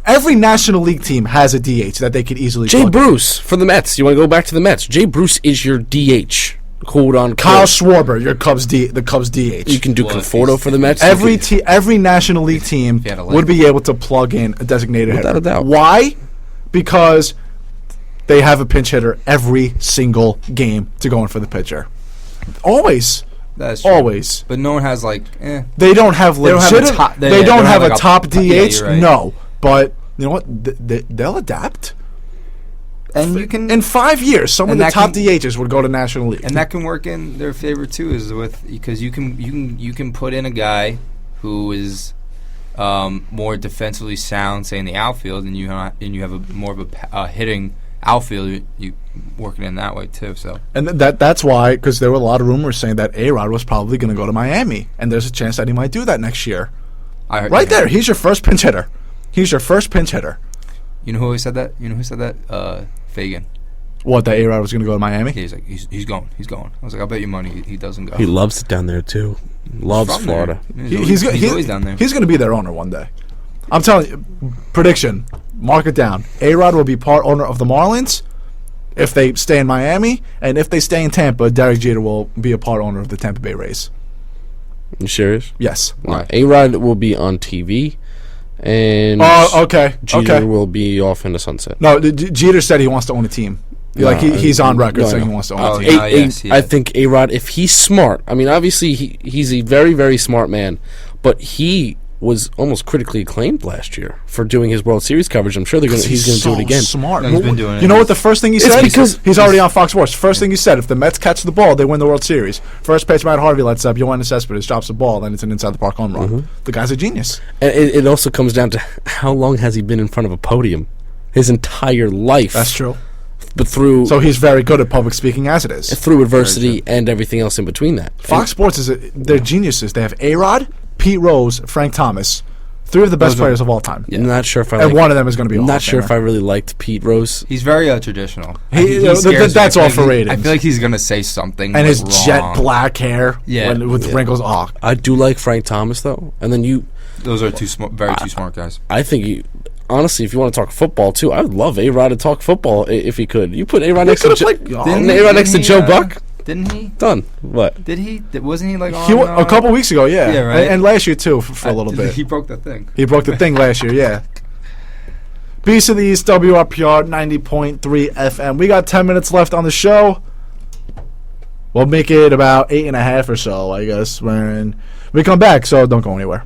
S7: Every National League team has a DH that they could easily.
S8: Jay Bruce for the Mets. You want to go back to the Mets? Jay Bruce is your DH. Hold on,
S7: Kyle Schwarber, your the Cubs DH.
S8: You can do Conforto for the Mets.
S7: Every National League team would be able to plug in a designated hitter.
S8: Without a doubt.
S7: Why? Because they have a pinch hitter every single game to go in for the pitcher. Always.
S16: That's true.
S7: Always.
S16: But no one has
S7: They don't have legitimate. They don't have a top DH.
S16: Yeah, right.
S7: No, but you know what? They'll adapt.
S16: And you can
S7: in 5 years, some of the top DHs would go to National League,
S16: and that can work in their favor too. Is because you can put in a guy who is more defensively sound, say in the outfield, and you have more of a hitting outfield. You working in that way too. So
S7: and that's why, because there were a lot of rumors saying that A-Rod was probably going to go to Miami, and there's a chance that he might do that next year. Right there, he's your first pinch hitter. He's your first pinch hitter.
S16: You know who said that? Fagan.
S7: What, that A-Rod was going to go to Miami?
S16: Yeah, he's like, he's going. I was like, I'll bet you money he doesn't go.
S8: He loves it down there, too. Loves Florida.
S16: He's always down there.
S7: He's going to be their owner one day. I'm telling you, prediction, mark it down. A-Rod will be part owner of the Marlins if they stay in Miami, and if they stay in Tampa, Derek Jeter will be a part owner of the Tampa Bay Rays.
S8: You serious?
S7: Yes.
S8: A-Rod will be on TV. And
S7: okay.
S8: Jeter will be off in the sunset.
S7: No, Jeter said he wants to own a team. He's on record saying he wants to own a team.
S8: I think A-Rod, if he's smart, I mean, obviously he's a very, very smart man, but he was almost critically acclaimed last year for doing his World Series coverage. I'm sure he's going to do it again.
S7: Smart.
S16: No, he's been doing it.
S7: You know what the first thing he said?
S8: Because
S7: he's already on Fox Sports. First thing he said, if the Mets catch the ball, they win the World Series. First pitch, Matt Harvey lets up. Yoenis Cespedes drops the ball, then it's an inside the park home run.
S8: Mm-hmm.
S7: The guy's a genius.
S8: And it also comes down to how long has he been in front of a podium? His entire life.
S7: That's true.
S8: But
S7: so he's very good at public speaking as it is.
S8: Through adversity and everything else in between that.
S7: Fox Sports they're geniuses. They have A-Rod, Pete Rose, Frank Thomas. Three of the best players of all time.
S8: Yeah. I'm not sure if
S7: one of them is going to be.
S8: I'm not sure if I really liked Pete Rose.
S16: He's very traditional.
S7: That's all for ratings.
S16: I feel like he's going to say something.
S7: And his
S16: wrong.
S7: jet black hair, with wrinkles. Oh,
S8: I do like Frank Thomas though. And then
S16: those are two smart guys.
S8: I think honestly, if you want to talk football too, I would love A-Rod to talk football if he could. You put A-Rod next to Joe Buck.
S16: Didn't he?
S8: Done. What?
S16: Did he? Wasn't he like
S7: on? A couple weeks ago, yeah.
S16: Yeah, right.
S7: And last year, too, for a little bit.
S16: He broke the thing.
S7: He broke the thing last year, yeah. Beast of the East, WRPR 90.3 FM. We got 10 minutes left on the show. We'll make it about 8.5 or so, I guess, when we come back, so don't go anywhere.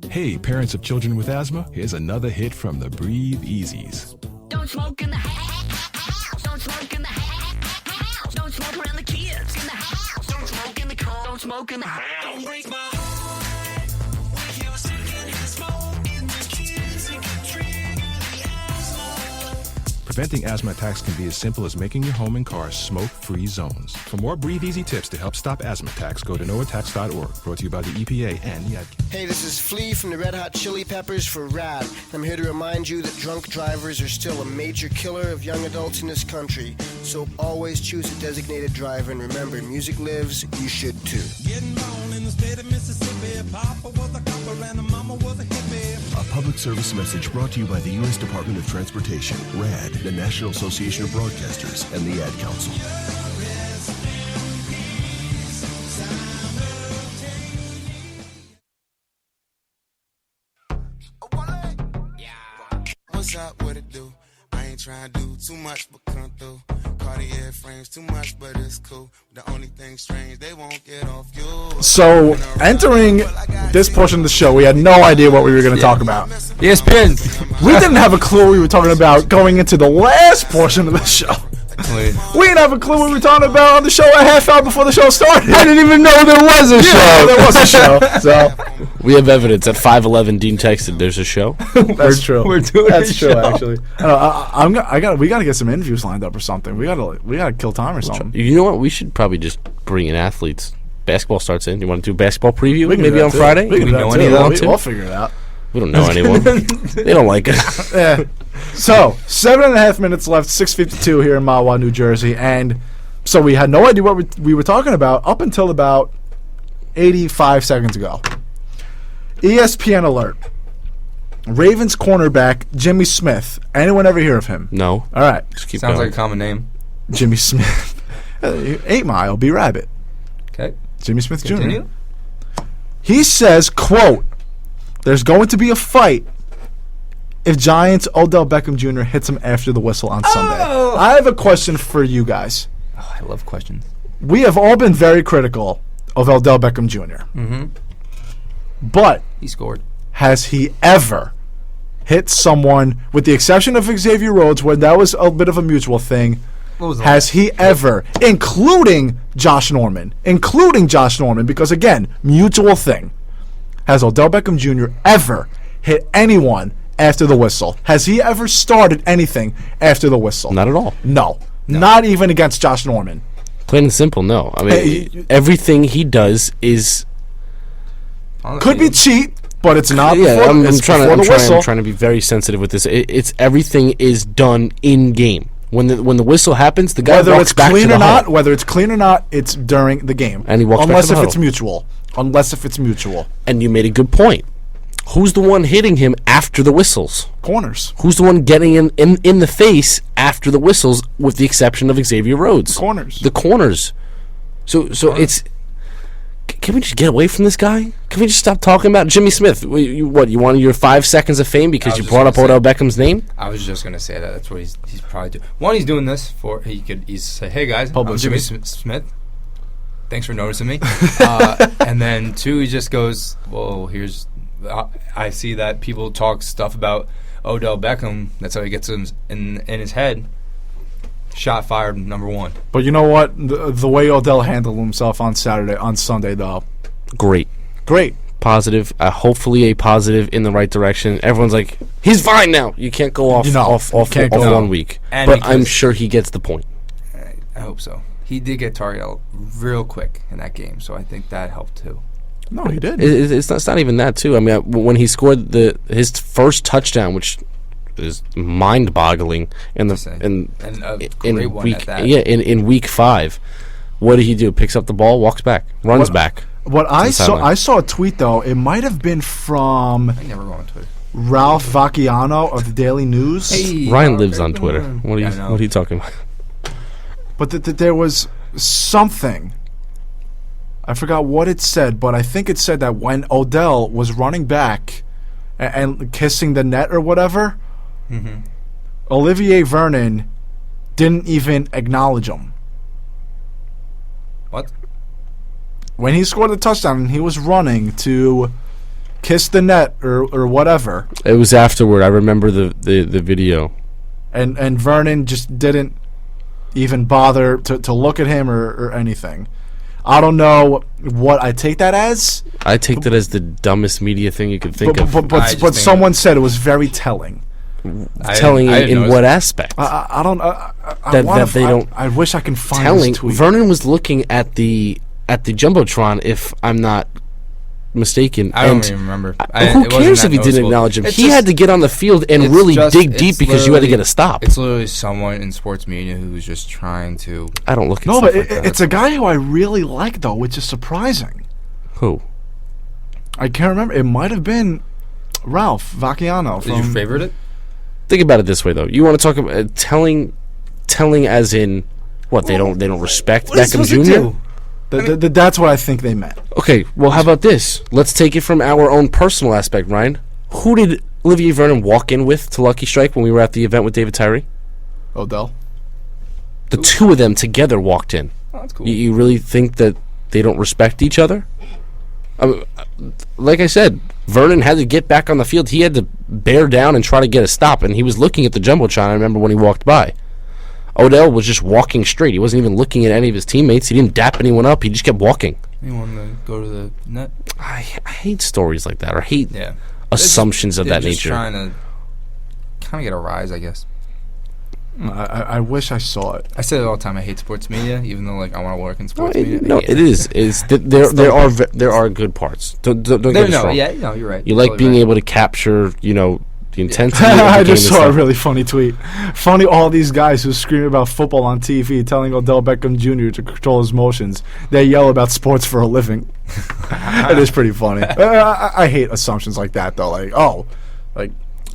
S17: Hey, parents of children with asthma, here's another hit from the Breathe Easies.
S18: Don't smoke in the house. Don't smoke in the house. Don't smoke around the kids in the house. Don't smoke in the car. Don't smoke in the house. Don't break my heart with your secondhand smoke in the kids. It can trigger the asthma.
S17: Preventing asthma attacks can be as simple as making your home and car smoke-free zones. For more Breathe Easy tips to help stop asthma attacks, go to noattacks.org. Brought to you by the EPA and the
S13: Hey, this is Flea from the Red Hot Chili Peppers for RAD. I'm here to remind you that drunk drivers are still a major killer of young adults in this country. So always choose a designated driver, and remember, music lives, you should too.
S14: Getting born in the state of Mississippi. Papa was a copper and the mama was a hippie.
S15: A public service message brought to you by the U.S. Department of Transportation, RAD, the National Association of Broadcasters, and the Ad Council.
S19: What's up, what it do? I ain't trying to do too much but come through. Cartier frames too much, but it's cool. The only thing strange, they won't get off you.
S7: So, entering this portion of the show, we had no idea what we were going to talk about.
S16: ESPN.
S7: We didn't have a clue what we were talking about going into the last portion of the show. We didn't have a clue what we were talking about on the show a half hour before the show started.
S8: I didn't even know there was a show.
S7: There was a show. So
S8: we have evidence at 5:11. Dean texted, "There's a show."
S7: That's true.
S16: We're doing.
S7: That's
S16: a
S7: true.
S16: show.
S7: Actually, we got to get some interviews lined up or something. We got to kill time or something.
S8: You know what? We should probably just bring in athletes basketball starts in. You want to do a basketball preview
S7: We can
S8: maybe
S7: do
S8: on
S7: that, too.
S8: Friday?
S7: We can do
S16: know
S7: that,
S16: any
S7: too.
S16: of them,
S7: We'll figure it out.
S8: We don't know anyone. They don't like us.
S7: Yeah. So 7.5 minutes left. 6:52 here in Mahwah, New Jersey, and so we had no idea what we were talking about up until about 85 seconds ago. ESPN alert. Ravens cornerback Jimmy Smith. Anyone ever hear of him?
S8: No.
S7: All right.
S8: Just keep
S16: Sounds
S8: going.
S16: like a common name.
S7: Jimmy Smith. 8 Mile, B Rabbit.
S16: Okay.
S7: Jimmy Smith
S16: Continue.
S7: Jr. He says, quote, there's going to be a fight if Giants Odell Beckham Jr. hits him after the whistle on Sunday. I have a question for you guys.
S16: Oh, I love questions.
S7: We have all been very critical of Odell Beckham Jr.
S16: Mm-hmm.
S7: But
S16: He scored.
S7: has he ever hit someone, with the exception of Xavier Rhodes, where that was a bit of a mutual thing,
S16: What was the
S7: has he ever, including Josh Norman, because again, mutual thing, has Odell Beckham Jr. ever hit anyone after the whistle? Has he ever started anything after the whistle?
S8: Not at all.
S7: No. Not even against Josh Norman.
S8: Plain and simple, no. I mean, everything he does is
S7: Could be cheat, but it's not
S8: yeah,
S7: before,
S8: I'm
S7: it's
S8: trying
S7: before the whistle.
S8: I'm trying to be very sensitive with this. It's everything is done in game. When the whistle happens, the guy
S7: Whether
S8: walks
S7: it's
S8: back
S7: clean
S8: to the
S7: or not,
S8: huddle.
S7: whether it's clean or not, it's during the game.
S8: And he walks back
S7: unless
S8: to the
S7: if it's
S8: huddle.
S7: mutual. Unless if it's mutual.
S8: And you made a good point. Who's the one hitting him after the whistles?
S7: Corners.
S8: Who's the one getting in the face after the whistles, with the exception of Xavier Rhodes?
S7: Corners.
S8: The corners. So it's. Can we just get away from this guy? Can we just stop talking about Jimmy Smith? You wanted your 5 seconds of fame because you brought up Odell Beckham's name?
S16: I was just gonna say that. That's what he's probably doing. One, he's doing this for he's say, hey guys, I'm Jimmy Smith. Thanks for noticing me. And then 2, he just goes, well, here's. I see that people talk stuff about Odell Beckham. That's how he gets him in his head. Shot fired, number 1.
S7: But you know what? The way Odell handled himself on Sunday, though.
S8: Great. Positive. Hopefully a positive in the right direction. Everyone's like, he's fine now. You can't go off off 1 week.
S16: And
S8: but I'm sure he gets the point.
S16: I hope so. He did get targeted real quick in that game, so I think that helped too.
S7: No, he did.
S8: It's not even that, too. I mean, when he scored his first touchdown, which is mind-boggling in week 5, what did he do? Picks up the ball, walks back, runs back.
S7: What I saw a tweet though. It might have been from
S16: I never go on Twitter.
S7: Ralph Vacchiano of the Daily News.
S8: Hey, Ryan lives on Twitter. What are you talking about?
S7: But there was something. I forgot what it said, but I think it said that when Odell was running back and kissing the net or whatever, Olivier Vernon didn't even acknowledge him.
S16: What?
S7: When he scored the touchdown and he was running to kiss the net or whatever.
S8: It was afterward. I remember the video.
S7: And Vernon just didn't even bother to look at him or anything. I don't know what I take that as.
S8: I take that as the dumbest media thing you could think of.
S7: But someone said it was very telling.
S8: Telling in what aspect?
S7: I don't. I wish I can find
S8: telling.
S7: this tweet.
S8: Vernon was looking at the jumbotron, if I'm not mistaken.
S16: I don't even remember.
S8: Who cares if he didn't acknowledge him? He had to get on the field and really dig deep because you had to get a stop.
S16: It's literally someone in sports media who's just trying to.
S8: I don't look at
S7: no,
S8: stuff
S7: but
S8: like that.
S7: It's a guy who I really like though, which is surprising.
S8: Who?
S7: I can't remember. It might have been Ralph Vacchiano.
S16: Did you favorite it?
S8: Think about it this way though. You want to talk about telling as in what they don't respect Beckham Jr.
S7: That's what I think they meant.
S8: Okay, well, how about this? Let's take it from our own personal aspect, Ryan. Who did Olivier Vernon walk in with to Lucky Strike when we were at the event with David Tyree?
S7: Odell.
S8: The two of them together walked in.
S16: Oh, that's cool.
S8: You really think that they don't respect each other? Like I said, Vernon had to get back on the field. He had to bear down and try to get a stop, and he was looking at the jumbotron. I remember when he walked by. Odell was just walking straight. He wasn't even looking at any of his teammates. He didn't dap anyone up. He just kept walking.
S16: You want to go to the net?
S8: I hate stories like that, or hate assumptions of that
S16: just
S8: nature.
S16: Trying to kind of get a rise, I guess.
S7: I wish I saw it.
S16: I say it all the time. I hate sports media, even though like I want to work in sports media.
S8: No, it is. There are good parts. Don't get me wrong.
S16: Yeah, no, you're right.
S8: You like being able to capture, the intensity.
S7: I just saw a really funny tweet. Funny, all these guys who scream about football on TV, telling Odell Beckham Jr. to control his emotions. They yell about sports for a living. It is pretty funny. I hate assumptions like that, though.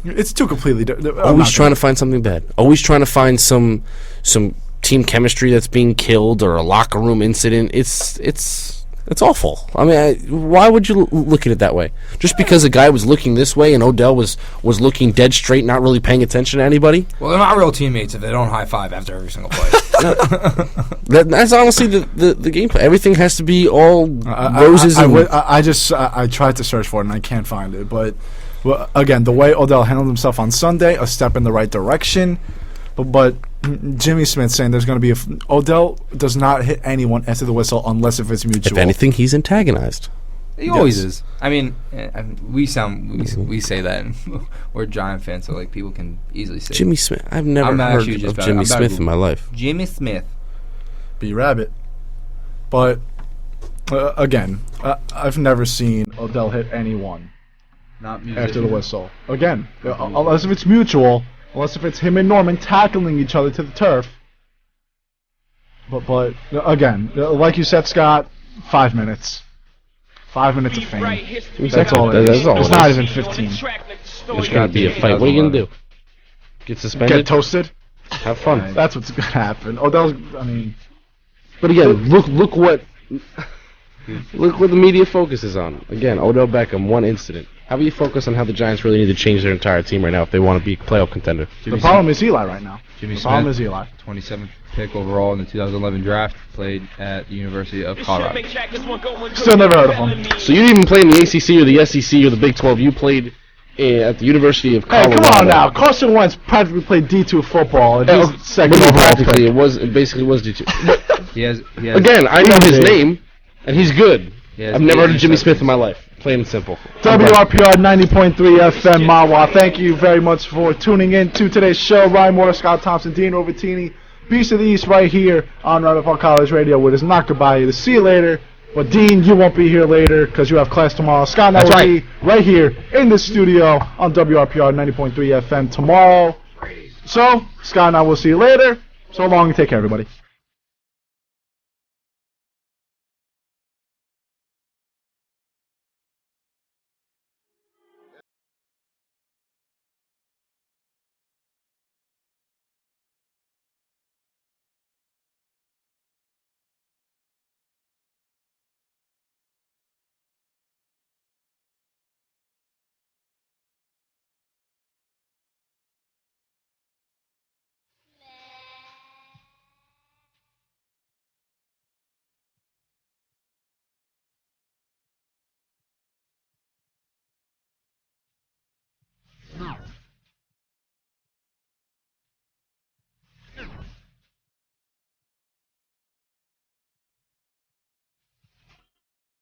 S7: It's too completely different.
S8: Always trying to find something bad. Always trying to find some team chemistry that's being killed or a locker room incident. It's awful. I mean, why would you look at it that way? Just because a guy was looking this way and Odell was looking dead straight, not really paying attention to anybody?
S16: Well, they're not real teammates if they don't high five after every single play.
S8: That's honestly the gameplay. Everything has to be all roses.
S7: I tried to search for it and I can't find it. But again, the way Odell handled himself on Sunday, a step in the right direction. But Jimmy Smith saying there's going to be Odell does not hit anyone after the whistle unless if it's mutual.
S8: If anything, he's antagonized.
S16: He always is. I mean, we say that, and we're Giant fans, so like people can easily say
S8: Jimmy Smith. I've never heard of Jimmy Smith in my life.
S16: Jimmy Smith,
S7: B-Rabbit. But again, I've never seen Odell hit anyone after the whistle. Again, unless if it's mutual. Unless if it's him and Norman tackling each other to the turf. But again, like you said, Scott, 5 minutes. 5 minutes of fame. That's all it is. It's not even 15.
S8: There's got to be a fight. What are you going to do? Get suspended?
S7: Get toasted?
S8: Have fun.
S7: That's what's going to happen. Odell's,
S8: But again, look what the media focuses on. Again, Odell Beckham, one incident. How about you focus on how the Giants really need to change their entire team right now if they want to be a playoff contender?
S7: The problem is Eli right now.
S20: Jimmy
S7: the
S20: Smith,
S7: problem is Eli.
S20: 27th pick overall in the 2011 draft, played at the University of Colorado.
S7: Still never heard of him.
S8: So you didn't even play in the ACC or the SEC or the Big 12. You played at the University of Colorado.
S7: Hey, come on now. Carson Wentz practically played D2 football. And he's second overall
S8: practically, it basically was D2.
S20: He has
S8: again, I know his name, and he's good. I've never heard of Jimmy Smith in my life. Plain and simple.
S7: WRPR 90.3 FM Mawa. Thank you very much for tuning in to today's show. Ryan Moore, Scott Thompson, Dean Rovatini, Beast of the East right here on Ramapo College Radio with us. Not goodbye to see you later. But Dean, you won't be here later because you have class tomorrow. Scott and I will be right here in the studio on WRPR 90.3 FM tomorrow. So, Scott and I will see you later. So long and take care, everybody.